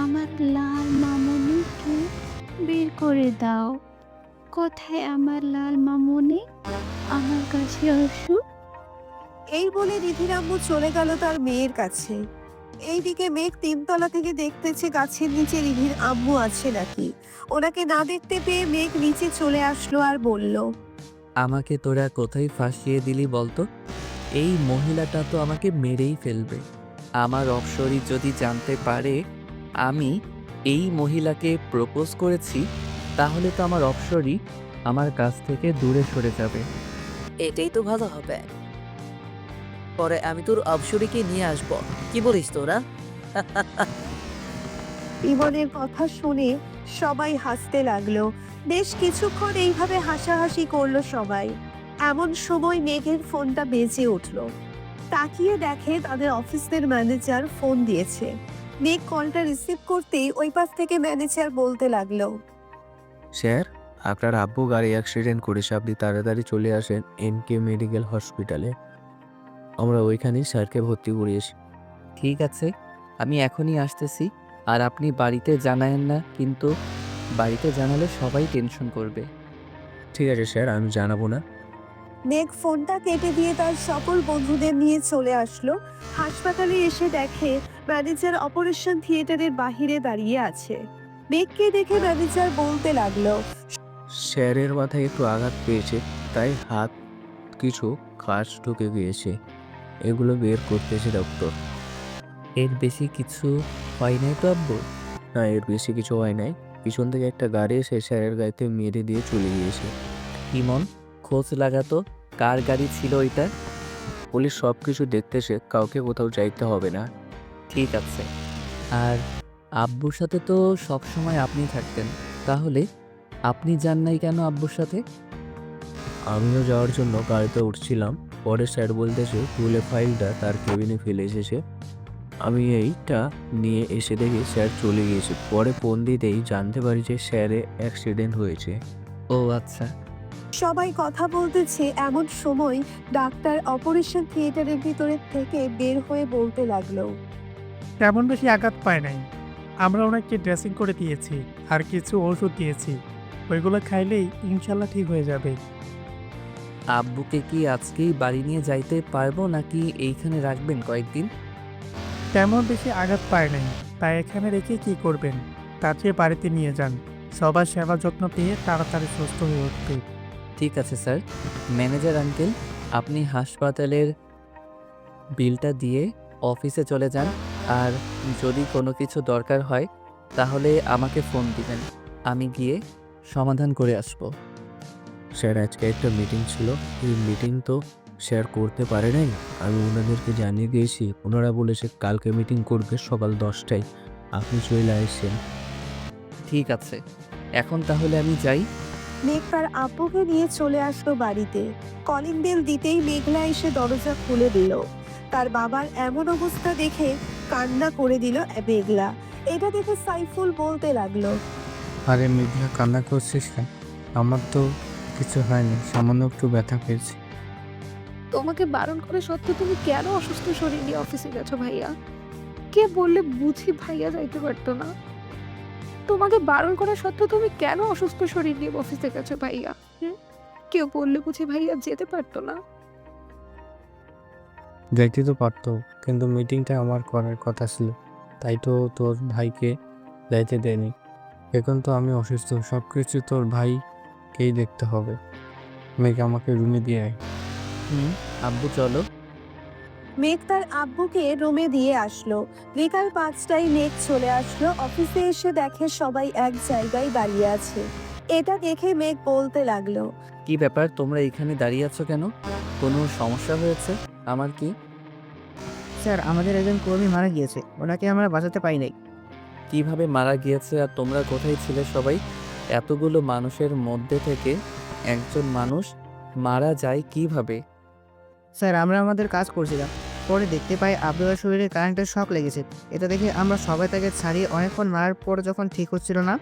আমার লাল মামুনিকে বের করে দাও। কোথায় আমার লাল মামুনি? আমার কাছে আসো। এই বলে রিধির আম্মু চলে গেল তার মেয়ের কাছে। এইদিকে মেঘ তিনতলা থেকে দেখতেছে গাছের নিচে রিধির আম্মু আছে নাকি। ওনাকে না দেখতে পেয়ে মেঘ নিচে চলে আসলো আর বলল, আমাকে তোরা কোথায় ফাঁসিয়ে দিলি বলতো? এই মহিলাটা তো আমাকে মেরেই ফেলবে। আমার অপসরি যদি জানতে পারে আমি এই মহিলাকে প্রপোজ করেছি, তাহলে তো আমার অপসরি আমার কাছ থেকে দূরে সরে যাবে। এটাই তো ভালো হবে। পরে আমি তোর অপসরীকে নিয়ে আসবো, কি বলিস তোরা? ইমনের কথা শুনে সবাই হাসতে লাগলো। বেশ কিছুক্ষণ এইভাবে হাসাহাসি করলো সবাই। এমন সময় মেঘের ফোনটা বেজে উঠলো। তাকিয়ে দেখে তাদের অফিসের ম্যানেজার ফোন দিয়েছে। মেঘ কলটা রিসিভ করতেই ওই পাশ থেকে ম্যানেজার বলতে লাগলো, স্যার, আপনার আব্বু গাড়ি অ্যাক্সিডেন্ট করেছে, আপনি তাড়াতাড়ি চলে আসেন এনকে মেডিকেল হসপিটালে। আমরা ওইখানেই স্যারকে ভর্তি করিয়েছি। ঠিক আছে, আমি এখনই আসতেছি। আর আপনি বাড়িতে জানায়েন না, কিন্তু বাড়িতে জানালে সবাই টেনশন করবে। ঠিক আছে স্যার, আমি জানাবো না। মেঘ ফোনটা কেটে দিয়ে তার সকল বন্ধুদের নিয়ে চলে আসলো। হাসপাতালে এসে দেখে ম্যানেজার অপারেশন থিয়েটারের বাহিরে দাঁড়িয়ে আছে। মেঘকে দেখে ম্যানেজার বলতে লাগলো, স্যারের মাথায় একটু আঘাত পেয়েছে, তাই হাত কিছু কাজ ঢুকে গিয়েছে, এগুলো বের করতেছে ডক্টর। এর বেশি কিছু হয় নাই তো আব্বু? না, এর বেশি কিছু হয় নাই। পিছন থেকে একটা গাড়ি এসে স্যারের গাড়িতে মেরে দিয়ে চলে গিয়েছে। ইমন, খোঁজ লাগাতো কার গাড়ি ছিল ওইটা। পুলিশ সব কিছু দেখতেছে, কাউকে কোথাও যাইতে হবে না। ঠিক আছে। আর আব্বুর সাথে তো সব সময় আপনি থাকতেন, তাহলে আপনি যান নাই কেন আব্বুর সাথে? আমিও যাওয়ার জন্য গাড়িতে উঠছিলাম, পরে স্যার বলতেছে ভুলে ফাইলটা তার কেবিনে ফেলে এসেছে। আমি এইটা নিয়ে এসে দেখি স্যার চলে গিয়েছে। পরে ফোন দিতেই জানতে পারি যে স্যারের অ্যাক্সিডেন্ট হয়েছে। ও আচ্ছা। সবাই কথা বলতেছে এমন সময় ডাক্তার অপারেশন থিয়েটারের ভিতরে থেকে বের হয়ে বলতে লাগলো, তেমন বেশি আঘাত পায় নাই। আমরা ওনাকে ড্রেসিং করে দিয়েছি আর কিছু ওষুধ দিয়েছি, ওইগুলো খাইলেই ইনশাল্লাহ ঠিক হয়ে যাবে। আব্বুকে কি আজকেই বাড়ি নিয়ে যাইতে পারবো নাকি এইখানে রাখবেন কয়েকদিন? তেমন বেশি আঘাত পায় নাই, তাই এখানে রেখে কি করবেন? তার চেয়ে বাড়িতে নিয়ে যান, সবার সেবা যত্ন পেয়ে তাড়াতাড়ি সুস্থ হয়ে উঠবে। ঠিক আছে স্যার। ম্যানেজার আঙ্কেল, আপনি হাসপাতালের বিলটা দিয়ে অফিসে চলে যান। আর যদি কোনো কিছু দরকার হয় তাহলে আমাকে ফোন দিবেন, আমি গিয়ে সমাধান করে আসবো। স্যার, আজকে একটা মিটিং ছিল, এই মিটিং তো স্যার করতে পারে নাই। আমি ওনাদেরকে জানিয়ে দিয়েছি, ওনারা বলেছে কালকে মিটিং করবে সকাল 10টায়। আপনি চলে আসছেন। ঠিক আছে, এখন তাহলে আমি যাই। মেঘ তার আব্বুকে নিয়ে চলে আসলো বাড়িতে। কলিং বেল দিতেই মেঘলা এসে দরজা খুলে দিল। তার বাবার এমন অবস্থা দেখে কান্না করে দিল মেঘলা। এটা দেখে সাইফুল বলতে লাগলো, আরে মেঘলা, কান্না করছিস কেন? আমার তো কিছু হয়নি, সামান্য একটু ব্যথা পেয়েছি। তোমাকে বারণ করে সত্ত্বেও তুমি কেন অসুস্থ শরীর নিয়ে অফিসে গেছো ভাইয়া? কে বললে বুঝি ভাইয়া যাইতে পারতো না? তোমাকে বারণ করা সত্ত্বেও তুমি কেন অসুস্থ শরীর নিয়ে অফিসে গেছো ভাইয়া? কেউ বললে বুঝি ভাইয়া যেতে পারতো না? যাইতে তো পারতো, কিন্তু মিটিংটা আমার করার কথা ছিল, তাই তো তোর ভাইকে যাইতে দেয়নি। এখন তো আমি অসুস্থ, সব কিছু তোর ভাইকেই দেখতে হবে। মেঘ, আমাকে রুমে দিয়ে আয়। আব্বু চলো। মেঘ তার আব্বুকে রুমে দিয়ে আসলো। বিকাল 5টায় মেঘ চলে আসলো। অফিসে এসে দেখে সবাই এক জায়গায় দাঁড়িয়ে আছে। এটা দেখে মেঘ বলতে লাগলো, কি ব্যাপার, তোমরা এখানে দাঁড়িয়ে আছো কেন? কোনো সমস্যা হয়েছে? আমার কি? স্যার, আমাদের একজন কর্মী মারা গিয়েছে, ওনাকে আমরা বাঁচাতে পারি নাই। কিভাবে মারা গিয়েছে আর তোমরা কোথায় ছিলে সবাই? এতগুলো মানুষের মধ্যে থেকে একজন মানুষ মারা যায় কিভাবে? স্যার, আমরা আমাদের কাজ করছিলাম, পরে দেখতে পাই আব্দুল্লার শরীরে কারেন্টের শক লেগেছে। এটা দেখে আমরা সবাই তাকে ছাড়িয়ে অনেকক্ষণ মারার পর যখন ঠিক হচ্ছিল না,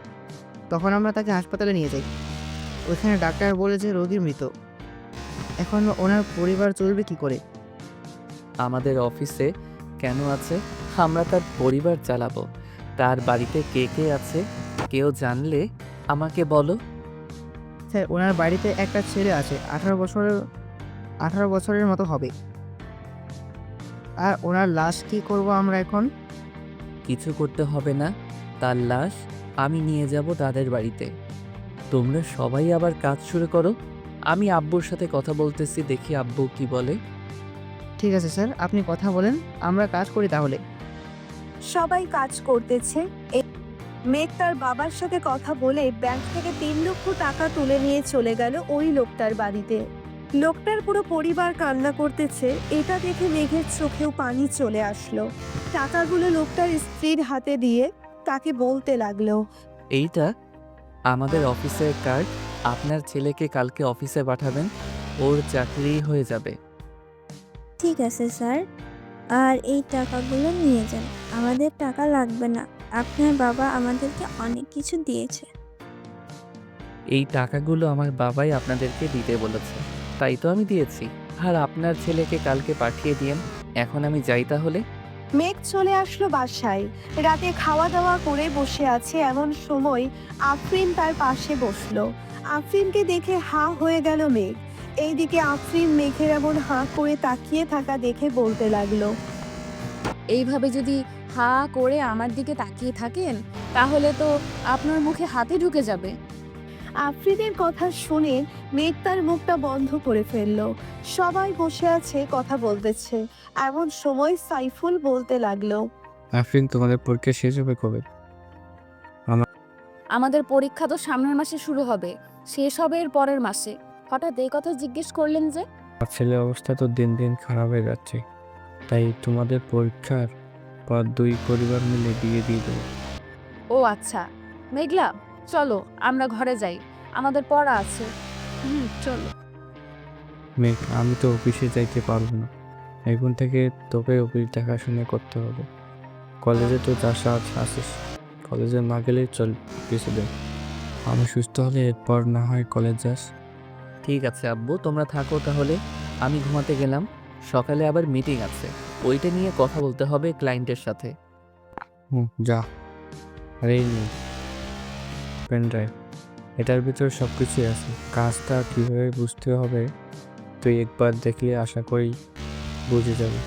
তখন আমরা তাকে হাসপাতালে নিয়ে যাই। ওইখানে ডাক্তার বলেছে রোগী মৃত। এখন ওনার পরিবার চলবে কি করে? আমাদের অফিসে কেন আছে? আমরা তার পরিবার চালাবো। তার বাড়িতে কে কে আছে কেউ জানলে আমাকে বলো। স্যার, ওনার বাড়িতে একটা ছেলে আছে, 18 বছরের মতো হবে। আর ওনার লাশ কি করব আমরা এখন? কিছু করতে হবে না, তার লাশ আমি নিয়ে যাব তাদের বাড়িতে। তোমরা সবাই আবার কাজ শুরু করো। আমি আব্বুর সাথে কথা বলতেছি, দেখি আব্বু কি বলে। ঠিক আছে স্যার, আপনি কথা বলেন, আমরা কাজ করি তাহলে। সবাই কাজ করতেছে। মেঘ তার বাবার সাথে কথা বলে ব্যাংক থেকে 3 লক্ষ টাকা তুলে নিয়ে চলে গেল ওই লোকটার বাড়িতে। লোকটার পুরো পরিবার কান্না করতেছে, এটা দেখে মেঘের চোখেও পানি চলে আসলো। টাকাগুলো লোকটার স্ত্রীর হাতে দিয়ে তাকে বলতে লাগলো, এইটা আমাদের অফিসের কার্ড। আপনার ছেলেকে কালকে অফিসে পাঠাবেন, ওর চাকরি হয়ে যাবে। ঠিক আছে স্যার, আর এই টাকাগুলো নিয়ে যান। আমাদের টাকা লাগবে না, আপনার বাবা আমাদেরকে অনেক কিছু দিয়েছে। এই টাকাগুলো আমার বাবাই আপনাদেরকে দিতে বলেছে, তাই তো আমি দিয়েছি। আর আপনার ছেলেকে কালকে পাঠিয়ে দিয়েন। এখন আমি যাই তাহলে। মেঘ চলে আসলো বাসায়। রাতে খাওয়া দাওয়া করে বসে আছে, এমন সময় আফরিন তার পাশে বসলো। আফরিনকে দেখে হাঁ হয়ে গেল মেঘ। এইদিকে আফরিন মেঘের এমন হাঁ করে তাকিয়ে থাকা দেখে বলতে লাগলো, এইভাবে যদি হা করে আমার দিকে তাকিয়ে থাকেন তাহলে তো আপনার মুখে হাতে ঢুকে যাবে। আফরিনের কথা শুনে মেঘ তার মুখটা বন্ধ করে ফেললো। সবাই বসে আছে, কথা বলতেছে। এমন সময় সাইফুল বলতে লাগলো, আফরিন, তোমাদের পরীক্ষা শেষ হবে কবে? আমাদের পরীক্ষা তো সামনের মাসে শুরু হবে, শেষ হবে এর পরের মাসে। হঠাৎ এই কথা জিজ্ঞেস করলেন যে? আমার ছেলের অবস্থা তো দিন দিন খারাপ হয়ে যাচ্ছে, তাই তোমাদের পরীক্ষার পর 2 পরিবার মিলে বিয়ে দিয়ে দেবো। ও আচ্ছা, মেঘলা চলো আমরা ঘরে যাই, আমাদের পড়া আছে। চলো। মেঘ, আমি তো অফিসে যাইতে পারবো না। এখন থেকে তোকে অফিস দেখাশোনা করতে হবে। কলেজে তো যার সাথে আসিস, কলেজে না গেলে চল কিছুদিন। আমি সুস্থ হলে এরপর না হয় কলেজ যাস। ঠিক আছে আব্বু, তোমরা থাকো তাহলে। আমি ঘুমাতে গেলাম। সকালে আবার মিটিং আছে, ওইটা নিয়ে কথা বলতে হবে ক্লায়েন্টের সাথে। যা। আর এই নে পেন ড্রাইভ, এটার ভিতরে সব কিছুই আছে। কাজটা কীভাবে বুঝতে হবে তুই একবার দেখলে আশা করি বুঝে যাবে,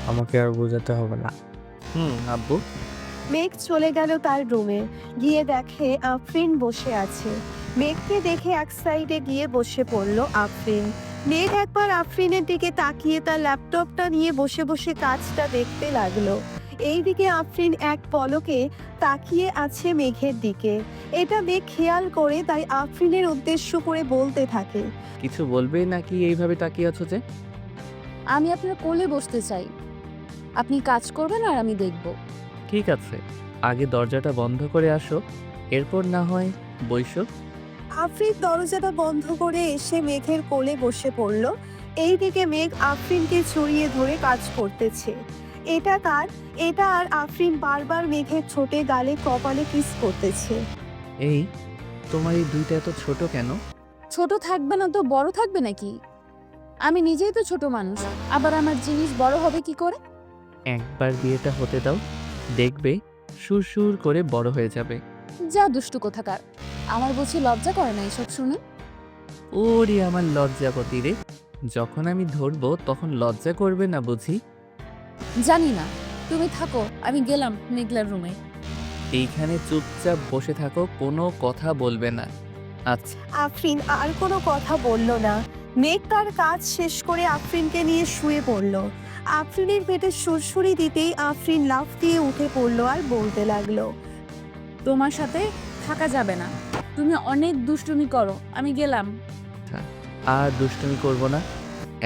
আমাকে আর বোঝাতে হবে না। আব্বু। মেঘ চলে গেল তার রুমে। গিয়ে দেখে আফরিন বসে আছে। মেঘকে দেখে এক সাইডে গিয়ে বসে পড়ল আফরিন। মেঘ একবার আফরিনের দিকে তাকিয়ে তার ল্যাপটপটা নিয়ে বসে বসে কাজটা দেখতে লাগলো। এইদিকে আফরিন এক পলকে তাকিয়ে আছে মেঘের দিকে। এটা মেঘ খেয়াল করে, তাই আফরিনের উদ্দেশ্য করে বলতে থাকে, কিছু বলবে নাকি এইভাবে তাকিয়ে আছো যে? আমি আপনার কোলে বসতে চাই, আপনি কাজ করবেন আর আমি দেখব। ঠিক আছে, আগে দরজাটা বন্ধ করে আসো, এরপর না হয় বইসো। আফরিন দরজাটা বন্ধ করে এসে মেঘের কোলে বসে পড়ল। এইদিকে মেঘ আফরিনকে জড়িয়ে ধরে কাজ করতেছে। এটা আর আফরিন বারবার মেঘের ছোটে গালে কপালে কিস করতেছে। এই তোমার এই দুইটা এত ছোট কেন? ছোট থাকবে না তো বড় থাকবে নাকি? আমি নিজেই তো ছোট মানুষ, আবার আমার জিনিস বড় হবে কি করে? একবার বিয়েটা হতে দাও, দেখবে সুর করে বড় হয়ে যাবে। যা দুষ্টু কোথাকার, আমার বুঝি লজ্জা করে না এসব শুনে? ওরে আমার লজ্জাপতি রে, যখন আমি ধরবো তখন লজ্জা করবে না বুঝি? জানি না, তুমি থাকো, আমি গেলাম মেঘলার রুমে। এইখানে চুপচাপ বসে থাকো, কোনো কথা বলবে না। আচ্ছা। আফরিন আর কোনো কথা বলল না। মেঘ তার কাজ শেষ করে আফরিনকে নিয়ে শুয়ে পড়ল। আফরিনের পেটে সুরসুরি দিতেই আফরিন লাফ দিয়ে উঠে পড়ল আর বলতে লাগলো, তোমার সাথে থাকা যাবে না, তুমি অনেক দুষ্টুমি করো, আমি গেলাম। আর দুষ্টুমি করবো না,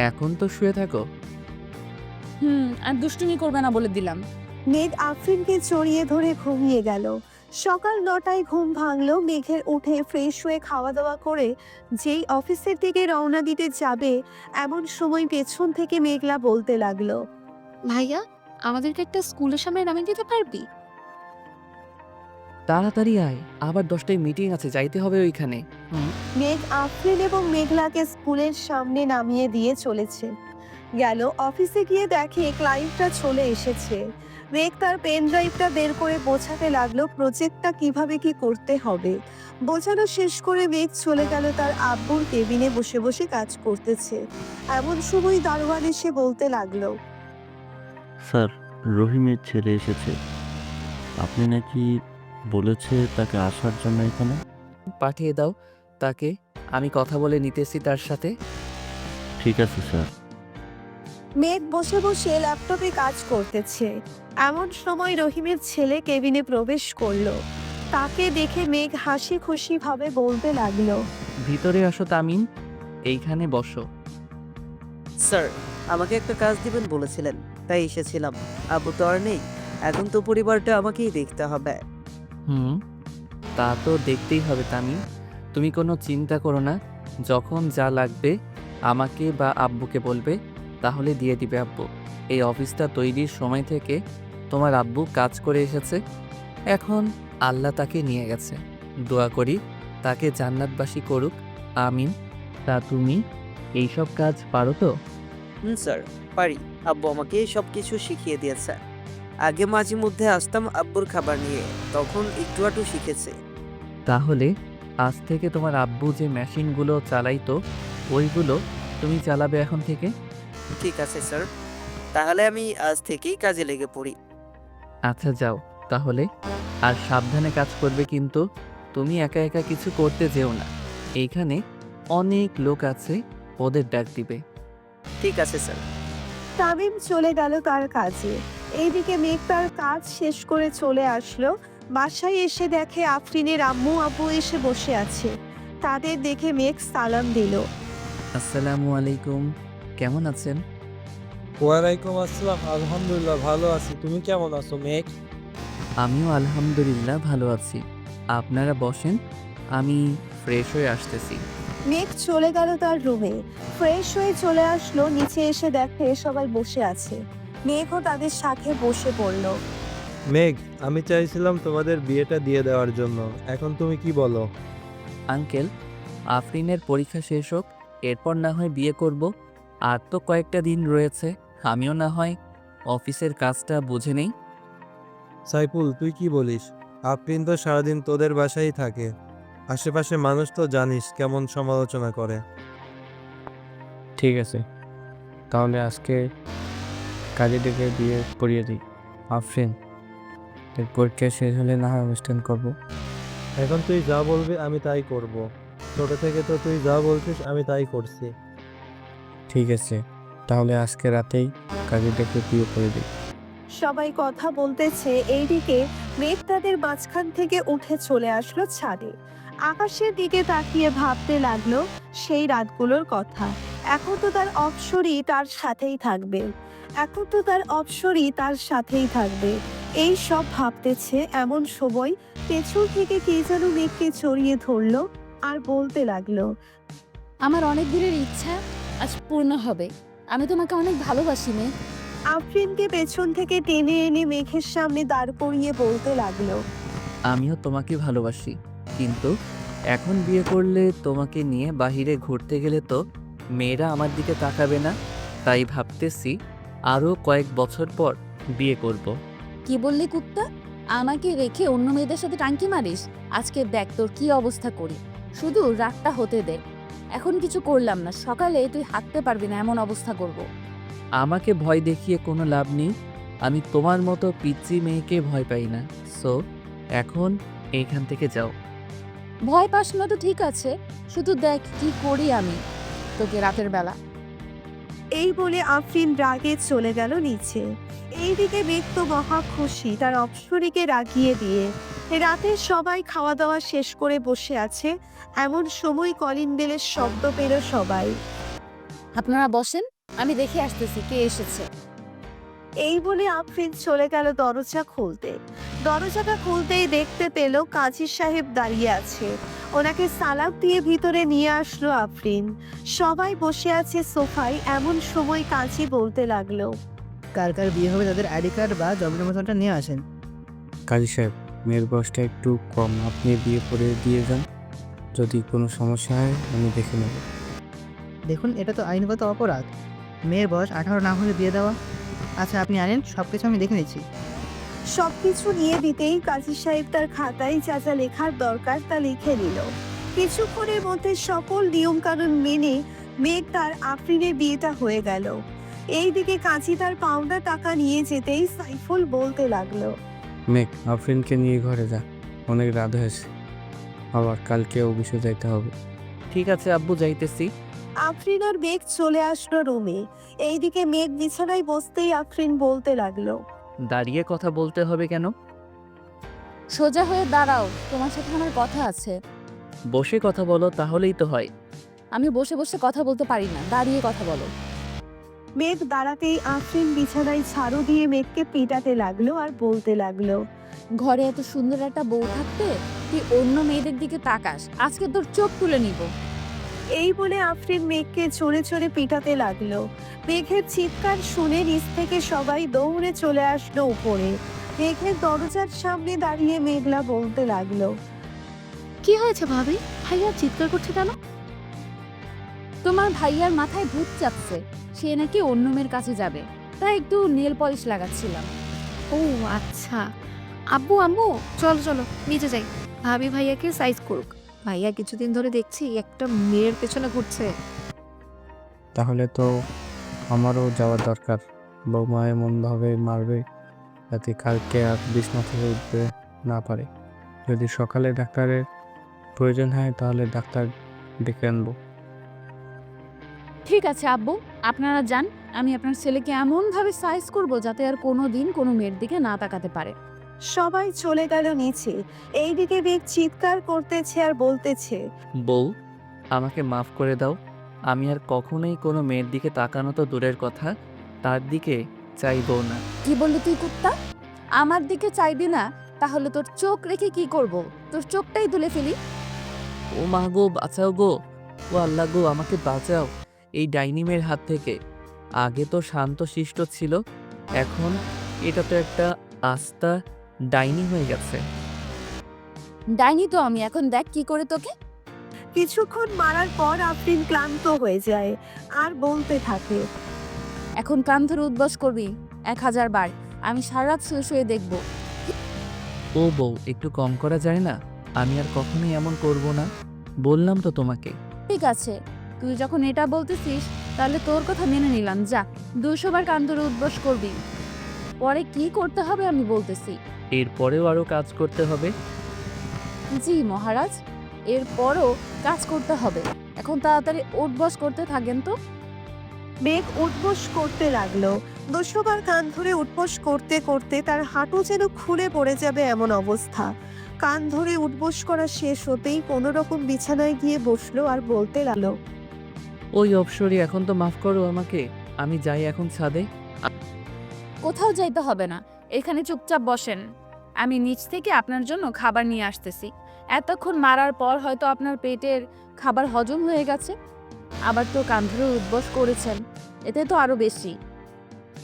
এখন তো শুয়ে থাকো। আর দুষ্টুমি করবে না বলে দিলাম। মেঘ আফরিনকে জড়িয়ে ধরে ঘুমিয়ে গেল। সকাল 9টায় ঘুম ভাঙলো মেঘের। উঠে ফ্রেশ হয়ে খাওয়া দাওয়া করে যেই অফিসের দিকে রওনা দিতে যাবে, এমন সময় পেছন থেকে মেঘলা বলতে লাগলো, ভাইয়া, আমাদেরকে একটা স্কুলের সামনে নামিয়ে দিতে পারবি? তাড়াতাড়ি আয়, আবার 10টায় মিটিং আছে, যাইতে হবে ওইখানে। মেঘ আফরিন এবং মেঘলাকে স্কুলের সামনে নামিয়ে দিয়ে চলেছে। গেল অফিসে গিয়ে দেখে ক্লায়েন্টরা চলে এসেছে। মেঘ তার পেন ড্রাইভটা বের করে বোঝাতে লাগলো প্রজেক্টটা কিভাবে কি করতে হবে। বোঝানো শেষ করে মেঘ চলে গেল তার আব্বুর কেবিনে বসে বসে কাজ করতেছে। এমন সময় দারোয়ান এসে বলতে লাগলো, স্যার, রহিমের ছেলে এসেছে। আপনি নাকি বলেছে তাকে আসার জন্য এখানে? পাঠিয়ে দাও তাকে, আমি কথা বলে নিতেছি তার সাথে। ঠিক আছে স্যার। মেঘ বসে বসে ল্যাপটপে কাজ করতেছে। এমন সময় রহিমের ছেলে কেবিনে প্রবেশ করলো। তাকে দেখে মেঘ হাসি খুশি ভাবে বলতে লাগলো, ভিতরে আসো তামিম, এইখানে বসো। স্যার, আমাকে একটা কাজ দিবেন বলেছিলেন, তাই এসেছিলাম। আব্বু তো আর নেই, এখন তো পরিবারটা আমাকেই দেখতে হবে। তা তো দেখতেই হবে তামিম, তুমি কোনো চিন্তা করো না। যখন যা লাগবে আমাকে বা আব্বুকে বলবে, তাহলে দিয়ে দিবে আব্বু। এই অফিসটা তৈরির সময় থেকে তোমার আব্বু কাজ করে এসেছে, এখন আল্লাহ তাকে নিয়ে গেছে। দোয়া করি তাকে জান্নাতবাসী করুক, আমিন। তা তুমি এইসব কাজ পারো তো? স্যার, পারি। আব্বু আমাকে সব কিছু শিখিয়ে দিয়েছে। আগে মাঝে মধ্যে আসতাম আব্বুর খাবার নিয়ে, তখন একটু আটু শিখেছে। তাহলে আজ থেকে তোমার আব্বু যে মেশিনগুলো চালাইতো ওইগুলো তুমি চালাবে এখন থেকে। ঠিক আছে স্যার, তাহলে আমি আজ থেকেই কাজে লেগে পড়ি। আচ্ছা যাও তাহলে, আর সাবধানে কাজ করবে কিন্তু। তুমি একা একা কিছু করতে যেও না, এইখানে অনেক লোক আছে, ওদের ডাক দিবে। ঠিক আছে স্যার। তামিম চলে গেল তার কাজে। এইদিকে মেঘ তার কাজ শেষ করে চলে আসলো। বাসায় এসে দেখে আফরিনের আম্মু আব্বু এসে বসে আছে। তাদের দেখে মেঘ সালাম দিল। আসসালামু আলাইকুম, কেমন আছেন? ওয়ালাইকুম আসসালাম, আলহামদুলিল্লাহ ভালো আছি। তুমি কেমন আছো মেঘ? আমিও আলহামদুলিল্লাহ ভালো আছি। আপনারা বসেন, আমি ফ্রেশ হয়ে আসতেছি। মেঘ চলে গেল তার রুমে। ফ্রেশ হয়ে চলে আসলো, নিচে এসে দেখে সবাই বসে আছে। মেঘও তাদের সাথে বসে পড়ল। মেঘ, আমি চাইছিলাম তোমাদের বিয়েটা দিয়ে দেওয়ার জন্য, এখন তুমি কি বলো? আঙ্কেল, আফরিনের পরীক্ষা শেষ হোক, এরপর না হয় বিয়ে করব। আর তো কয়েকটা দিন রয়েছে, আমিও না হয় অফিসের কাজটা বুঝে নেই। সাইফুল, তুই কি বলিস? আফরিন তো সারাদিন তোদের বাসায় থাকে, আশেপাশে মানুষ তো জানিস কেমন সমালোচনা করে। ঠিক আছে, তাহলে আজকে কাজে ডেকে বিয়ে করিয়ে দিই। আফরিন, এর পরীক্ষা শেষ হলে না হয় অনুষ্ঠান করবো। এখন তুই যা বলবি আমি তাই করব। ছোট থেকে তো তুই যা বলছিস আমি তাই করছি। ঠিক আছে, তাহলে আজকে রাতেই কাজে ডেকে বিয়ে করে দিই। সবাই কথা বলতেছে, এইদিকে মেঘ তাদের মাঝখান থেকে উঠে চলে আসলো ছাদে। আকাশের দিকে তাকিয়ে ভাবতে লাগলো সেই রাতগুলোর কথা। এখন তো তার অপসরই তার সাথেই থাকবে, এখন তো তার অপসরই তার সাথেই থাকবে। এই সব ভাবতেছে, এমন সময় পেছন থেকে কে যেন মেঘকে জড়িয়ে ধরলো আর বলতে লাগলো, আমার অনেক দিনের ইচ্ছা আজ পূর্ণ হবে। আমি তোমাকে অনেক ভালোবাসি মেঘ। আফরিনকে পেছন থেকে টেনে এনে মেঘের সামনে দাঁড় করিয়ে বলতে লাগলো, আমিও তোমাকে ভালোবাসি, কিন্তু এখন বিয়ে করলে তোমাকে নিয়ে বাহিরে ঘুরতে গেলে তো মেয়েরা আমার দিকে তাকাবে না। তাই ভাবতেছি আরও কয়েক বছর পর বিয়ে করব। কি বললি কুত্তা? আমাকে রেখে অন্য মেয়েদের সাথে টাঙ্কি মারিস? আজকে দেখ তোর কি অবস্থা করি। শুধু রাতটা হতে দে, এখন কিছু করলাম না, সকালে তুই হাঁটতে পারবি না এমন অবস্থা করব। আমাকে ভয় দেখিয়ে কোনো লাভ নেই, আমি তোমার মতো পিচ্চি মেয়েকে ভয় পাই না। সো এখন এইখান থেকে যাও। ভয় পাস না তো ঠিক আছে, শুধু দেখ কি করি আমি তোকে রাতের বেলা। এই বলে আফরিন রাগে চলে গেল নিচে। এইদিকে মেঘ তো মহা খুশি তার অপসরীকে রাগিয়ে দিয়ে। রাতের সবাই খাওয়া দাওয়া শেষ করে বসে আছে। এমন সময় কলিং বেলের শব্দ পেল সবাই। আপনারা বসেন, আমি দেখে আসতেছি কে এসেছে। এই বলে আফরিন চলে গেল দরজা খুলতে। দরজাটা খুলতেই দেখতে পেল কাজী সাহেব দাঁড়িয়ে আছে। ওনাকে সালাম দিয়ে ভিতরে নিয়ে আসলো আফরিন। সবাই বসে আছে সোফায়। এমন সময় কাজী বলতে লাগলো, কার কার বিয়ে হবে তাদের আইডি কার্ড বা জন্মনিবন্ধনটা নিয়ে আসেন। কাজী সাহেব, মেয়ের বয়সটা একটু কম, আপনি বিয়ে করে দিয়ে যান। যদি কোনো সমস্যা হয় আমি দেখে নেব। দেখুন, এটা তো আইনগত অপরাধ। মেয়ের বয়স 18 না হলে বিয়ে দেওয়া। আচ্ছা, আপনি আনেন, সব কিছু আমি দেখে নিচ্ছি। সবকিছু নিয়ে দিতেই কাজী সাহেব তার খাতায় যা যা লেখার দরকার তা লিখে নিল। কিছুক্ষণের মধ্যে সকল নিয়ম কানুন মেনে মেঘ তার আফরিনের বিয়েটা হয়ে গেল। এইদিকে কাজী তার পাওনা টাকা নিয়ে যেতেই সাইফুল বলতে লাগলো, মেঘ, আফরিনকে নিয়ে ঘরে যা, অনেক রাত হয়েছে, আবার কালকে অফিসে যাইতে হবে। ঠিক আছে আব্বু, যাইতেছি। আফরিন আর মেঘ চলে আসলো রুমে। এইদিকে মেঘ বিছানায় বসতেই আফরিন বলতে লাগলো, দাঁড়িয়ে কথা বলতে হবে কেন? সোজা হয়ে দাঁড়াও, তোমার সাথে আমার কথা আছে। বসে কথা বলো, তাহলেই তো হয়। আমি বসে বসে কথা বলতে পারি না, দাঁড়িয়ে কথা বলো। মেঘ দাঁড়াতেই আফরিন বিছানায় ঝাড়ু দিয়ে মেঘকে পিটাতে লাগলো আর বলতে লাগলো, ঘরে এত সুন্দর একটা বউ থাকতে তুই অন্য মেয়েদের দিকে তাকাস, আজকে তোর চোখ তুলে নিব। এই বলে আফরিন মেঘকে চড়ে চড়ে পিটাতে লাগলো। মেঘের চিৎকার শুনে নিচ থেকে সবাই দৌড়ে চলে আসলো উপরে। মেঘের দরজার সামনে দাঁড়িয়ে মেঘলা বলতে লাগলো, কি হয়েছে ভাবি? ভাইয়া চিৎকার করছে কেন? তোমার ভাইয়ার মাথায় ভূত চাপছে, সে নাকি অন্য মেয়ের কাছে যাবে, তাই একটু নেল পলিশ লাগাচ্ছিলাম। ও আচ্ছা। আব্বু আম্মু চলো চলো নিচে যাই, ভাবি ভাইয়াকে সাইজ করুক। ভাইয়া কিছুদিন ধরে দেখছি একটা মেয়ের পেছনে ঘুরছে। তাহলে তো আমারও যাওয়া দরকার। বৌমা এমনভাবে মারবে যাতে কালকে আর বিছনা থেকে উঠতে না পারে। যদি সকালে ডাক্তারের প্রয়োজন হয় তাহলে ডাক্তার ডেকে আনবো। ঠিক আছে আব্বু, আপনারা যান, আমি আপনার ছেলেকে এমনভাবে সাইজ করব যাতে আর কোনো দিন কোনো মেয়ের দিকে না তাকাতে পারে। সবাই চলে গেল নিচে। এইদিকে মেঘ চিৎকার করতেছে আর বলতেছে, বউ, আমাকে মাফ করে দাও। আমি আর কখনোই কোনো মেয়ের দিকে তাকানো তো দূরের কথা, তার দিকে চাইবো না। কি বললি তুই কুত্তা? আমার দিকে চাইবি না? তাহলে তোর চোখ রেখে কি করব? তোর চোখটাই তুলে ফেলি। ও মা গো, বাঁচাও গো। ও আল্লাহ গো, আমাকে বাঁচাও এই ডাইনিমের হাত থেকে। আগে তো শান্ত শিষ্ট ছিল, এখন এটা তো একটা আস্তা ডাইনি হয়ে গেছে। ডাইনি তো আমি, এখন দেখ কি করে তোকে। কিছুক্ষণ মারার পর আফরিন ক্লান্ত হয়ে যায় আর বলতে থাকে, এখন কান ধরে উদ্বাস করবি 1000 বার, আমি সারা রাত শুয়ে শুয়ে দেখব। ও বউ, একটু কম করা যায় না? আমি আর কখনোই এমন করব না, বললাম তো তোমাকে। ঠিক আছে, তুই যখন এটা বলতেছিস তাহলে তোর কথা মেনে নিলাম। যা, 200 বার কান ধরে উদ্বাস করবি। পরে কি করতে হবে আমি বলতেছি। এরপরেও আরো কাজ করতে হবে? জি মহারাজ, এরপরও কাজ করতে হবে। এখন তাড়াতাড়ি উঠবস করতে থাকেন তো। মেঘ উঠবোস করতে লাগলো। 200 বার কান ধরে উঠবোস করতে করতে তার হাঁটু যেন খুলে পড়ে যাবে এমন অবস্থা। কান ধরে উঠবোস করা শেষ হতেই কোনো রকম বিছানায় গিয়ে বসলো আর বলতে লাগলো, ওই অপসরি, এখন তো মাফ করো আমাকে, আমি যাই এখন ছাদে। কোথাও যাইতে হবে না, এখানে চুপচাপ বসেন। আমি নিচ থেকে আপনার জন্য খাবার নিয়ে আসতেছি। এতক্ষণ মারার পর হয়তো আপনার পেটের খাবার হজম হয়ে গেছে, আবার তো কান ধরে উদ্বস করেছেন, এতে তো আরো বেশি।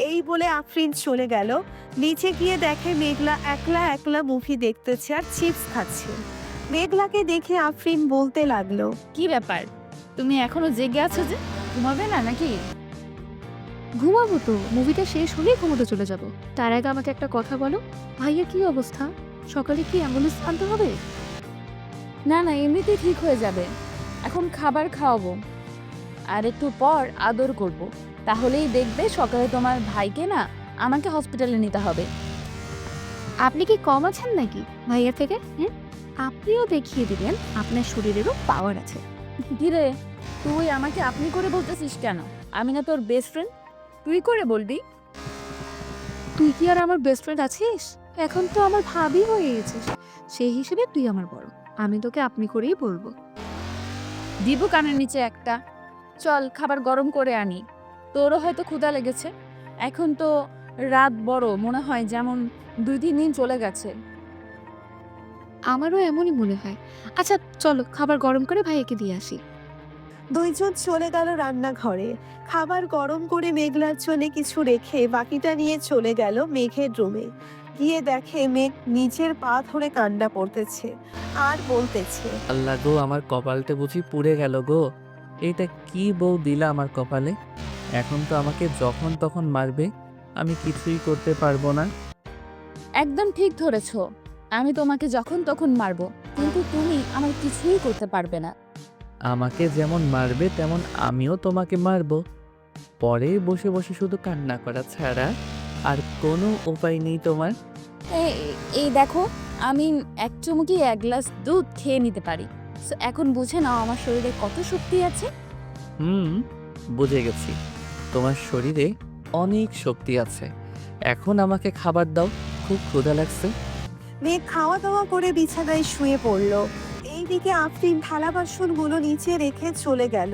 এই বলে আফরিন চলে গেল। নিচে গিয়ে দেখে মেঘলা একলা একলা মুভি দেখতেছে আর চিপস খাচ্ছে। মেঘলাকে দেখে আফরিন বলতে লাগলো, কি ব্যাপার, তুমি এখনো জেগে আছো যে? ঘুমাবে না নাকি? ঘুমাবো তো, মুভিটা শেষ হলেই ঘুমোতে চলে যাব। তার আগে আমাকে একটা কথা বলো, ভাইয়া কি অবস্থা? সকালে কি অ্যাম্বুলেন্স আনতে হবে? না না, এমনিতেই ঠিক হয়ে যাবে। এখন খাবার খাওয়াবো আর একটু পর আদর করব, তাহলেই দেখবে সকালে তোমার ভাইকে না আমাকে হসপিটালে নিতে হবে। আপনি কি কম আছেন নাকি ভাইয়া থেকে? হ্যাঁ, আপনিও দেখিয়ে দিবেন আপনার শরীরেরও পাওয়ার আছে। ধীরে, তুই আমাকে আপনি করে বলতেছিস কেন? আমি না তোর বেস্ট ফ্রেন্ড, তুই করে বলবি? তুই কি আর আমার বেস্ট ফ্রেন্ড আছিস? এখন তো আমার ভাবি হয়ে গেছিস, সেই হিসেবে তুই আমার বড়, আমি তোকে আপনি করেই বলবো। দিব কানের নিচে একটা। চল খাবার গরম করে আনি, তোরও হয়তো ক্ষুধা লেগেছে। এখন তো রাত বড়, মনে হয় যেমন 2-3 দিন চলে গেছে। আমারও এমনই মনে হয়। আচ্ছা চলো খাবার গরম করে ভাইয়াকে দিয়ে আসি। দুইজন চলে গেল রান্নাঘরে। খাবার গরম করে মেঘলার জন্য কিছু রেখে বাকিটা নিয়ে চলে গেল মেঘের রুমে। গিয়ে দেখে মেঘ নিচের পা ধরে কান্না করতেছে আর বলতেছে, আল্লাহ গো, আমার কপালটা বুঝি পুড়ে গেল গো। এটা কি বউ দিলা আমার কপালে? এখন তো আমাকে যখন তখন মারবে, আমি কিছুই করতে পারবো না। একদম ঠিক ধরেছ, আমি তোমাকে যখন তখন মারবো, কিন্তু তুমি আমার কিছুই করতে পারবে না। আমাকে যেমন মারবে তেমন আমিও তোমাকে মারবো। পরে বসে বসে শুধু কান্না করা ছাড়া আর কোনো উপায় নেই তোমার। এই দেখো, আমি এক চুমুকি 1 গ্লাস দুধ খেয়ে নিতে পারি। So, এখন বুঝে নাও আমার শরীরে কত শক্তি আছে। বুঝে গেছি, তোমার শরীরে অনেক শক্তি আছে। এখন আমাকে খাবার দাও, খুব ক্ষুধা লাগছে। মেঘ খাওয়া দাওয়া করে বিছানায় শুয়ে পড়ল। এইদিকে আফরিন থালা বাসনগুলো নিচে রেখে চলে গেল।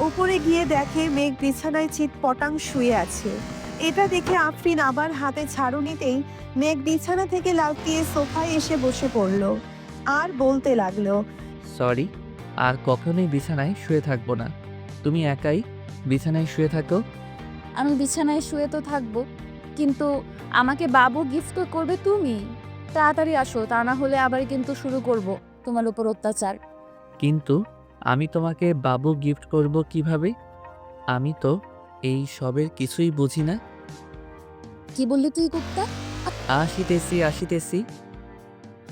উপরে গিয়ে দেখে মেঘ বিছানায় চিৎপটাং শুয়ে আছে। এটা দেখে আফরিন আবার হাতে ঝাড়ু নিতেই মেঘ বিছানা থেকে লাফিয়ে সোফায় এসে বসে পড়ল আর বলতে লাগলো, সরি, আর কখনোই বিছানায় শুয়ে থাকবো না। তুমি একাই বিছানায় শুয়ে থাকো। আমি বিছানায় শুয়ে তো থাকবো, কিন্তু আমাকে বাবু গিফট করবে তুমি। তাড়াতাড়ি আসো, তা না হলে আবার কিন্তু শুরু করব তোমার উপর অত্যাচার। কিন্তু আমি তোমাকে বাবু গিফট করব কিভাবে? আমি তো এই সবের কিছুই বুঝি না। কি বললি তুই কুত্তা? আসিতেছি।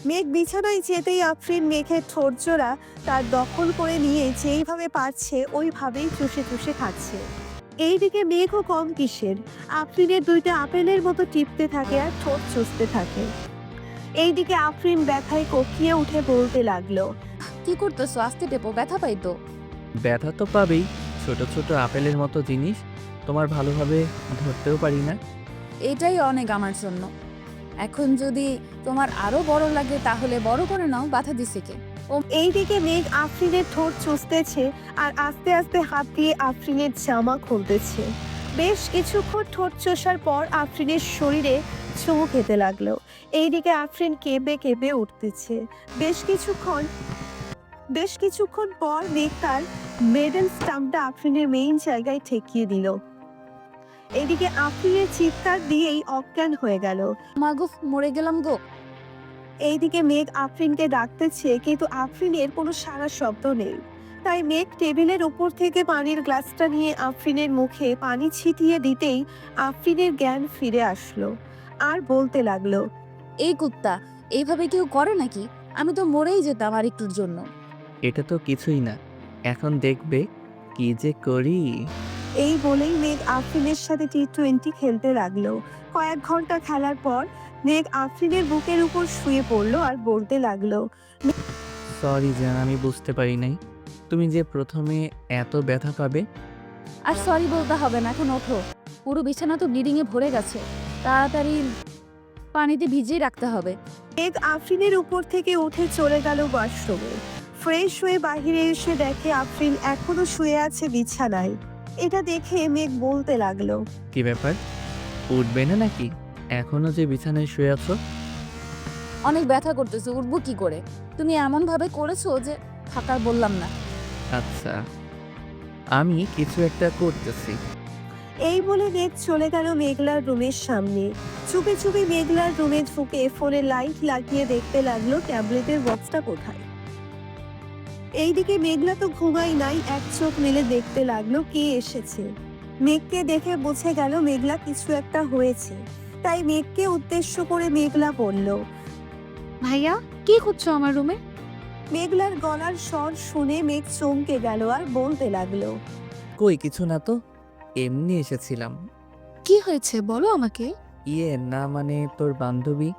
মেঘ বিছানায় যেতেই আফরিন মেঘের ঠোঁটজোড়া তার দখল করে নিয়ে যেইভাবে পারছে ওইভাবেই চুষে চুষে খাচ্ছে। এইদিকে মেঘও কম কিসের, আফরিনের 2টা আপেলের মতো টিপতে থাকে আর ঠোঁট চুষতে থাকে। এইদিকে আফরিন ব্যথায় কোকিয়ে উঠে বলতে লাগলো, কি করতেছো? আস্তে টেপো, ব্যথা পাই তো। ব্যথা তো পাবেই, ছোট ছোট আপেলের মতো জিনিস তোমার ভালোভাবে ধরতেও পারি না। এটাই অনেক আমার জন্য। এখন যদি তোমার আরো বড় লাগে তাহলে বড় করে নাও, ব্যথা দিছে কে? এইদিকে মেঘ আফরিনের ঠোঁট চুষতেছে আর আস্তে আস্তে হাত দিয়ে আফরিনের জামা খুলতেছে। বেশ কিছুক্ষণ ঠোঁট চষার পর আফরিনের শরীরে চুমু খেতে লাগলো। এইদিকে আফরিন কেঁপে কেঁপে উঠতেছে। বেশ কিছুক্ষণ পর মেঘ তার মেডেল স্টাম্পটা আফরিনের মেইন জায়গায় ঠেকিয়ে দিল। এদিকে আফরিনের চিৎকার দিয়েই অজ্ঞান হয়ে গেল। মাগো, মরে গেলাম গো। এইদিকে মেঘ আফরিনকে ডাকতেছে, কিন্তু আফরিনের কোনো সাড়া শব্দ নেই। তাই মেঘ টেবিলের উপর থেকে পানির গ্লাসটা নিয়ে আফরিনের মুখে পানি ছিটিয়ে দিতেই আফরিনের জ্ঞান ফিরে আসলো আর বলতে লাগলো, এই কুত্তা, এইভাবে কেউ করে নাকি? আমি তো মরেই যেতাম আর একটুর জন্য। এটা তো কিছুই না, এখন দেখবে কি যে করি। এই বলেই মেঘ আফরিনের সাথে T20 খেলতে লাগলো। কয়েক ঘন্টা খেলার পর মেঘ আফরিনের বুকের উপর শুয়ে পড়লো আর বলতে লাগলো, সরি জান, আমি বুঝতে পারি নাই তুমি যে প্রথমে এত ব্যথা পাবে। আর সরি বলতে হবে না, এখন ওঠো। পুরো বিছানা তো ব্লিডিং এ ভরে গেছে, তাড়াতাড়ি পানিতে ভিজিয়ে রাখতে হবে। মেঘ আফরিনের উপর থেকে উঠে চলে গেল ওয়াশরুমে। ফ্রেশ হয়ে বাইরে এসে দেখে আফরিন এখনো শুয়ে আছে বিছানায়। এটা দেখে মেঘ বলতে লাগলো, কি ব্যাপার, উঠবে না নাকি? এখনো যে বিছানায় শুয়ে আছো। অনেক ব্যথা করতেছে, উঠবো কি করে? তুমি এমন ভাবে করেছো যে থাকার বললাম না। আচ্ছা, আমি কিছু একটা করতেছি। এই বলে মেঘ চলে গেল মেঘলার রুমের সামনে। চুপি চুপি মেঘলার রুমে ঢুকে ফোনে লাইট লাগিয়ে দেখতে লাগলো ট্যাবলেটের বক্সটা কোথায়। এইদিকে মেঘলা তো ঘুমাই নাই, এক চোখ মেলে দেখতে লাগলো কে এসেছে। মেঘকে দেখে বুঝে গেল মেঘলা কিছু একটা হয়েছে, তাই মেঘকে উদ্দেশ্য করে মেঘলা বলল, ভাইয়া, কি করছো আমার রুমে? মেঘলার গলার স্বর শুনে মেঘ চমকে গেল আর বলতে লাগলো, কই কিছু না তো, এমনি এসেছিলাম। কি হয়েছে বলো আমাকে। না মানে তোর বান্ধবী।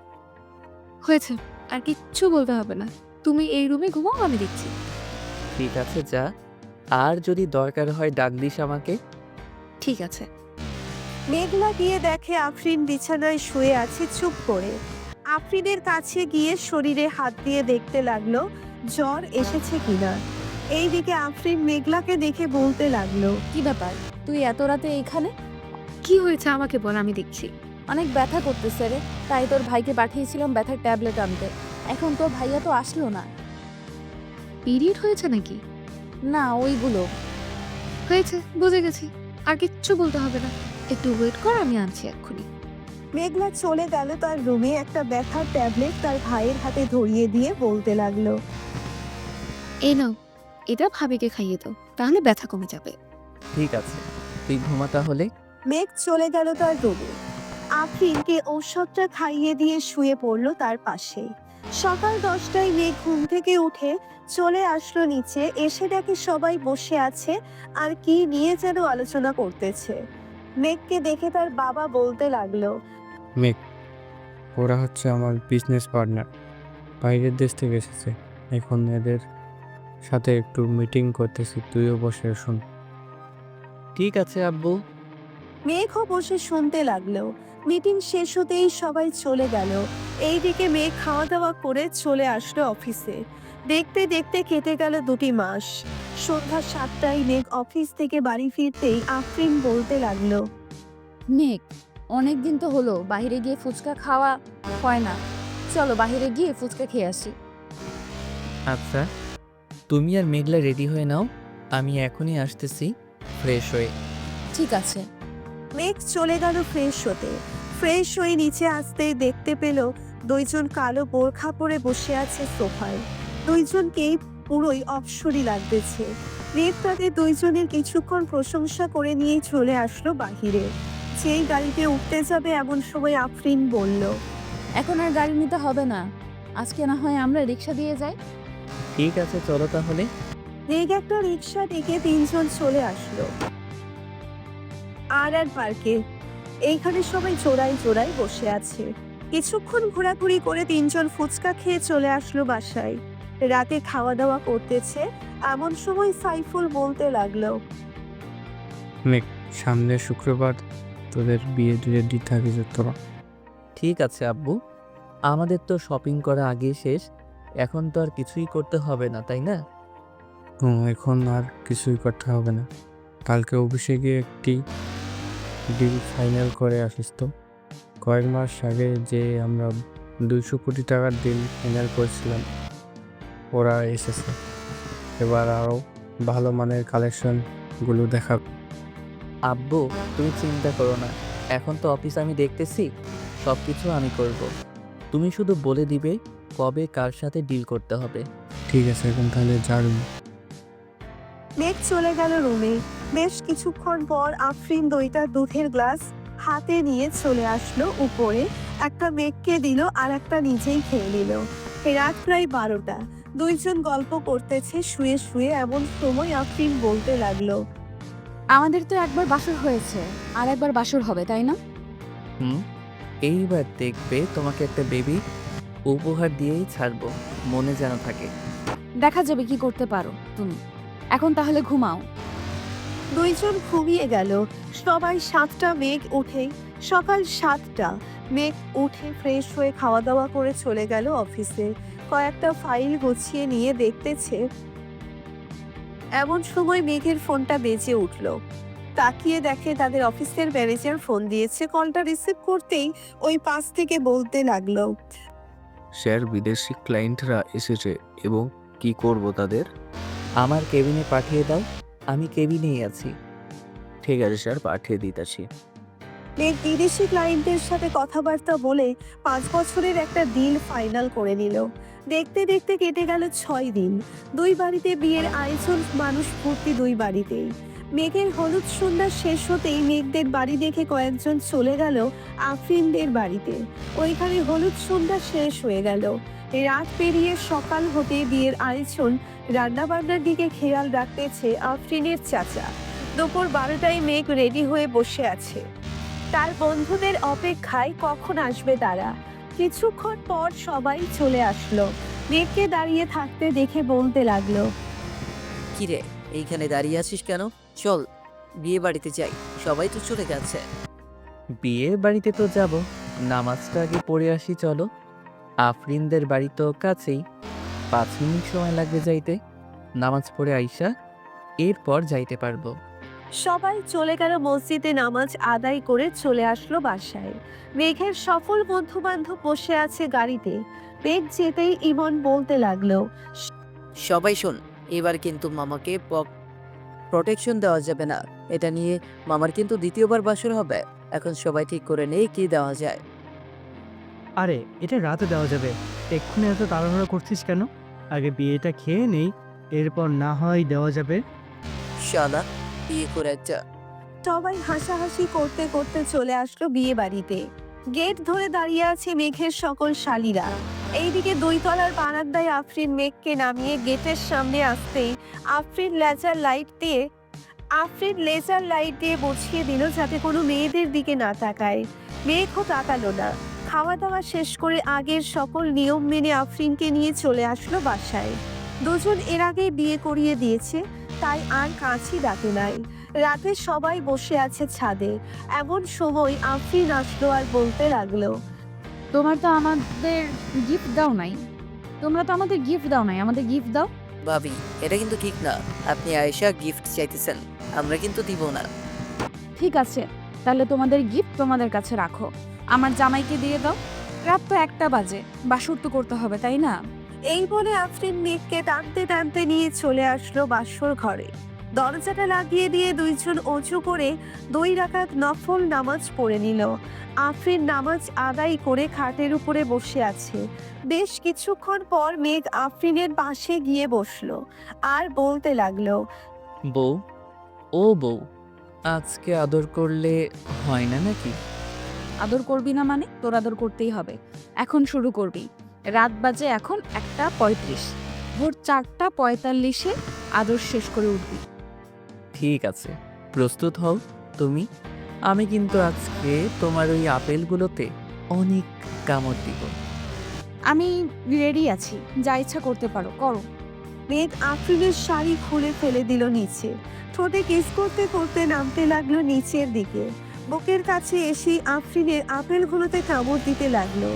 হয়েছে, আর কিচ্ছু বলতে হবে না। তুমি এই রুমে ঘুমাও, আমি দেখছি। ঠিক আছে যা, আর যদি দরকার হয় ডাক দিস আমাকে। ঠিক আছে। মেঘলা গিয়ে দেখে আফরিন বিছানায় শুয়ে আছে চুপ করে। আফরিনের কাছে গিয়ে শরীরে হাত দিয়ে দেখতে লাগলো জ্বর এসেছে কিনা। এইদিকে আফরিন মেঘলাকে দেখে বলতে লাগলো, কি ব্যাপার, তুই এত রাতে এইখানে? কি হয়েছে আমাকে বল, আমি দেখছি। অনেক ব্যথা করতেছে রে, তাই তোর ভাইকে পাঠিয়েছিলাম ব্যথার ট্যাবলেট আনতে। এখন তোর ভাইয়া তো আসলো না। পিরিয়ড হয়েছে নাকি? না, ওইগুলো হয়েছে, বুঝে গেছি। আর কিচ্ছু বলতে হবে না, একটু ওয়েট কর, আমি আনছি এক্ষুনি। মেঘলা চলে গেল তার রুমে, একটা ব্যথার ট্যাবলেট তার ভাইয়ের হাতে ধরিয়ে দিয়ে বলতে লাগলো, এই নাও, এটা ভাবিকে খাইয়ে দাও, তাহলে ব্যথা কমে যাবে। ঠিক আছে, তুই ঘুমা তাহলে। মেঘ চলে গেল তার রুমে। আফরিনকে ঔষধটা খাইয়ে দিয়ে শুয়ে পড়লো তার পাশে। সকাল 10টায় মেঘ ঘুম থেকে উঠে চলে আসলো নিচে, এসে দেখে সবাই বসে আছে আর কি নিয়ে যেন আলোচনা করতেছে। মেঘকে দেখে তার বাবা বলতে লাগলো, মেঘ, ওরা হচ্ছে আমার বিজনেস পার্টনার, বাইরের দেশ থেকে এসেছে। এখন এদের সাথে একটু মিটিং করতেছি, তুইও বসে শুন। ঠিক আছে আব্বু। মেঘও বসে শুনতে লাগলো। মিটিং শেষ হতেই সবাই চলে গেল। এইদিকে মেঘ খাওয়া দাওয়া করে চলে আসলো অফিসে। দেখতে দেখতে কেটে গেল 2 মাস। সন্ধ্যা 7টায় মেঘ অফিস থেকে বাড়ি ফিরতেই আফরিন বলতে লাগলো, মেঘ, অনেক দিন তো হলো বাইরে গিয়ে ফুচকা খাওয়া হয় না, চলো বাইরে গিয়ে ফুচকা খেয়ে আসি। আচ্ছা, তুমি আর মেঘলা রেডি হয়ে নাও, আমি এখনই আসতেছি ফ্রেশ হয়ে। ঠিক আছে। মেঘ চলে গেল ফ্রেশ হতে। ফ্রেশ হয়ে নিচে আসতেই দেখতে পেল 2 জন কালো বোরখা পরে বসে আছে সোফায়। 2 জনকেই পুরোই অপসরী লাগতেছে। মেঘ তাদের 2 জনের কিছুক্ষণ প্রশংসা করে নিয়ে চলে আসলো বাহিরে। যেই গাড়িতে উঠতে যাবে এমন সময় আফরিন বলল, এখন আর গাড়ি নিতে হবে না, আজকে না হয় আমরা রিক্সা দিয়ে যাই। ঠিক আছে, চলো তাহলে। মেঘ একটা রিক্সা ডেকে 3 জন চলে আসলো আর পার্কে। এইখানে সবাই জোড়ায় জোড়ায় বসে আছে। কিছুক্ষণ ঘোরাঘুরি করে 3 জন ফুচকা খেয়ে চলে আসলো বাসায়। রাতে খাওয়া দাওয়া করতেছে এমন সময় সাইফুল বলতে লাগলো, মেঘ, সামনের শুক্রবার তোদের বিয়ে রেডি থাকিস তোরা। ঠিক আছে আব্বু, আমাদের তো শপিং করা আগে শেষ, এখন তো আর কিছুই করতে হবে না, তাই না? এখন আর কিছুই করতে হবে না। কালকে অফিসে গিয়ে একটি ডিল ফাইনাল করে আসিস তো। কয়েক মাস আগে যে আমরা 200 কোটি টাকার ডিল ফাইনাল করেছিলাম, ওরা এসেছে। এবার আরও ভালো মানের কালেকশনগুলো দেখাবে। আব্বু, তুমি চিন্তা করো না, এখন তো অফিস আমি দেখতেছি, সব কিছু আমি করব। তুমি শুধু বলে দিবে কবে কার সাথে ডিল করতে হবে। ঠিক আছে, এখন তাহলে যাবি। মেঘ চলে গেল রুমে। বেশ কিছুক্ষণ পর আফরিন 2টা দুধের গ্লাস হাতে নিয়ে চলে আসলো উপরে। একটা মেঘকে দিল আর একটা নিজেই খেয়ে নিল। রাত প্রায় 12টা। 2 জন গল্প করতেছে শুয়ে শুয়ে, এমন সময় আফরিন বলতে লাগলো, আমাদের তো একবার বাসর হয়েছে, আর একবার বাসর হবে, তাই না? এইবার দেখবে তোমাকে একটা বেবি উপহার দিয়েই ছাড়বো, মনে যেন থাকে। দেখা যাবে কি করতে পারো তুমি। এখন তাহলে ঘুমাও। 2 জন ঘুমিয়ে গেল। সবাই 7টা মেঘ উঠে সকাল 7টা মেঘ উঠে ফ্রেশ হয়ে খাওয়া দাওয়া করে চলে গেল অফিসে। কয়েকটা ফাইল গুছিয়ে নিয়ে দেখতেছে এমন সময় মেঘের ফোনটা বেজে উঠল। তাকিয়ে দেখে তাদের অফিসের ম্যানেজার ফোন দিয়েছে। কলটা রিসিভ করতেই ওই পাশ থেকে বলতে লাগলো, স্যার, বিদেশি ক্লায়েন্টরা এসেছে এবং কি করব তাদের? আমার কেবিনে পাঠিয়ে দাও, আমি কেবিনেই আছি। ঠিক আছে স্যার, পাঠিয়ে দিতেছি। মেঘ বিদেশি ক্লায়েন্টের সাথে কথাবার্তা বলে 5 বছরের একটা ডিল ফাইনাল করে নিল। দেখতে দেখতে কেটে গেল 6 দিন। 2 বাড়িতে বিয়ের আয়োজন, মানুষ ভর্তি 2 বাড়িতেই। মেঘের হলুদ সন্ধ্যা শেষ হতেই মেঘদের বাড়ি দেখে কয়েকজন চলে গেল আফরিনদের বাড়িতে। ওইখানে হলুদ সন্ধ্যা শেষ হয়ে গেল। রাত পেরিয়ে সকাল হতে বিয়ের আয়োজন, রান্নাবান্নার দিকে খেয়াল রাখতেছে আফরিনের চাচা। দুপুর 12টায় মেঘ রেডি হয়ে বসে আছে তার বন্ধুদের অপেক্ষায়, কখন আসবে তারা। কিছুক্ষণ পর সবাই চলে আসলো। মেঘকে দাঁড়িয়ে থাকতে দেখে বলতে লাগলো, কিরে, এইখানে দাঁড়িয়ে আছিস কেন? চল বিয়ে বাড়িতে যাই, সবাই তো চলে গেছে। বিয়ের বাড়িতে তো যাব, নামাজটা আগে পড়ে আসি চলো। আফরিনদের বাড়ি তো কাছেই, 5 মিনিট সময় লাগবে যাইতে। নামাজ পড়ে আইসা এরপর যাইতে পারবো। সবাই চলে গেল মসজিদে নামাজ আদায় করে চলে আসলো বাসায়। মেঘের সফল বন্ধু বান্ধব বসে আছে গাড়িতে। মেঘ যেতেই ইমন বলতে লাগলো, সবাই শোন, এবার কিন্তু মামাকে প্রোটেকশন দেওয়া যাবে না। এটা নিয়ে মামার কিন্তু দ্বিতীয়বার বাসর হবে। এখন সবাই ঠিক করে নেই কি দেওয়া যায়। আরে এটা রাতে দেওয়া যাবে, এক্ষুনি এত তাড়াহুড়ো করছিস কেন? আগে বিয়েটা খেয়ে নেই, এরপর না হয় দেওয়া যাবে। শালা বিয়ে করে যা। সবাই হাসাহাসি করতে করতে চলে আসলো বিয়ে বাড়িতে। গেট ধরে দাঁড়িয়ে আছে মেঘের সকল শালীরা। এইদিকে 2 তলার বারান্দায় আফরিন মেঘকে নামিয়ে গেটের সামনে আসতেই আফরিন লেজার লাইট দিয়ে বুঝিয়ে দিল যাতে কোনো মেয়েদের দিকে না তাকায়। মেঘও তাকালো না। খাওয়া দাওয়া শেষ করে আগের সকল নিয়ম মেনে আফরিনকে নিয়ে চলে আসলো বাসায়। দুজন এর আগেই বিয়ে করিয়ে দিয়েছে, তাই আর কাছে ডাকে নাই। রাতে সবাই বসে আছে ছাদে। এমন সময় আফরিন আসলো আর বলতে লাগলো, তোমার তো আমাদের গিফট দাও নাই। তোমরা তো আমাদের গিফট দাও নাই, আমাদের গিফট দাও। ভাবি, এটা কিন্তু ঠিক না। আপনি আয়েশা গিফট চাইতেছেন, আমরা কিন্তু দিব না। ঠিক আছে, তাহলে তোমাদের গিফট তোমাদের কাছে রাখো, আমার জামাইকে দিয়ে দাও। রাত তো 1টা বাজে, বাসর তো করতে হবে, তাই না? এই বলে আফরিন মেঘকে টানতে টানতে নিয়ে চলে আসলো বাসর ঘরে। দরজাটা লাগিয়ে দিয়ে দুইজন অজু করে 2 রাকাত নফল নামাজ পড়ে নিল। আফরিন নামাজ আদায় করে খাটের উপরে বসে আছে। বেশ কিছুক্ষণ পর মেঘ আফরিনের পাশে গিয়ে বসলো আর বলতে লাগলো, বউ, ও বউ, আজকে আদর করলে হয় না নাকি? আদর করবি না মানে? তোর আদর করতেই হবে। এখন শুরু করবি। রাত বাজে এখন 1:35, ভোর 4:45-এ আদর শেষ করে উঠবি। ঠিক আছে, প্রস্তুত হও তুমি। আমি কিন্তু আজকে তোমার ওই আপেলগুলোতে অনেক কামড় দিব। আমি রেডি আছি, যা ইচ্ছা করতে পারো, করো। মেঘ আফরিনের শাড়ি খুলে ফেলে দিল নিচে। ঠোঁটে কিস করতে করতে নামতে লাগলো নিচের দিকে। বুকের কাছে এসে আফরিনের আপেলগুলোতে কামড় দিতে লাগলো।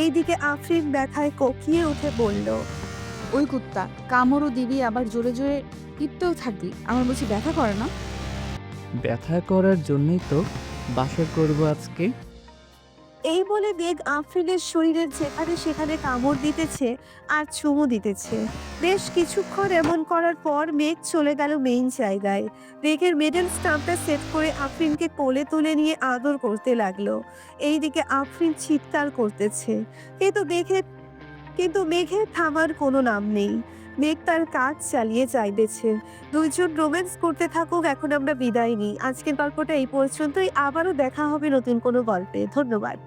এইদিকে আফরিন ব্যথায় কোকিয়ে উঠে বলল, ওই কুত্তা, কামড়ও দিবি আবার জোরে জোরে টিপতেও থাকবি। আমার বুঝি ব্যথা করে না? ব্যথা করার জন্যই তো বাসর করব আজকে। এই বলে মেঘ আফরিনের শরীরের যেখানে সেখানে কামড় দিতেছে আর চুমু দিতেছে। বেশ কিছুক্ষণ এমন করার পর মেঘ চলে গেল মেইন জায়গায়। মেঘের মেডেল স্টাম্পটা সেট করে আফরিনকে কোলে তুলে নিয়ে আদর করতে লাগলো। এইদিকে আফরিন চিৎকার করতেছে, কিন্তু মেঘের থামার কোনো নাম নেই। মেঘ তার কাজ চালিয়ে যাইতেছে। দুইজন রোম্যান্স করতে থাকুক, এখন আমরা বিদায় নিই। আজকের গল্পটা এই পর্যন্তই। আবারও দেখা হবে নতুন কোনো গল্পে। ধন্যবাদ।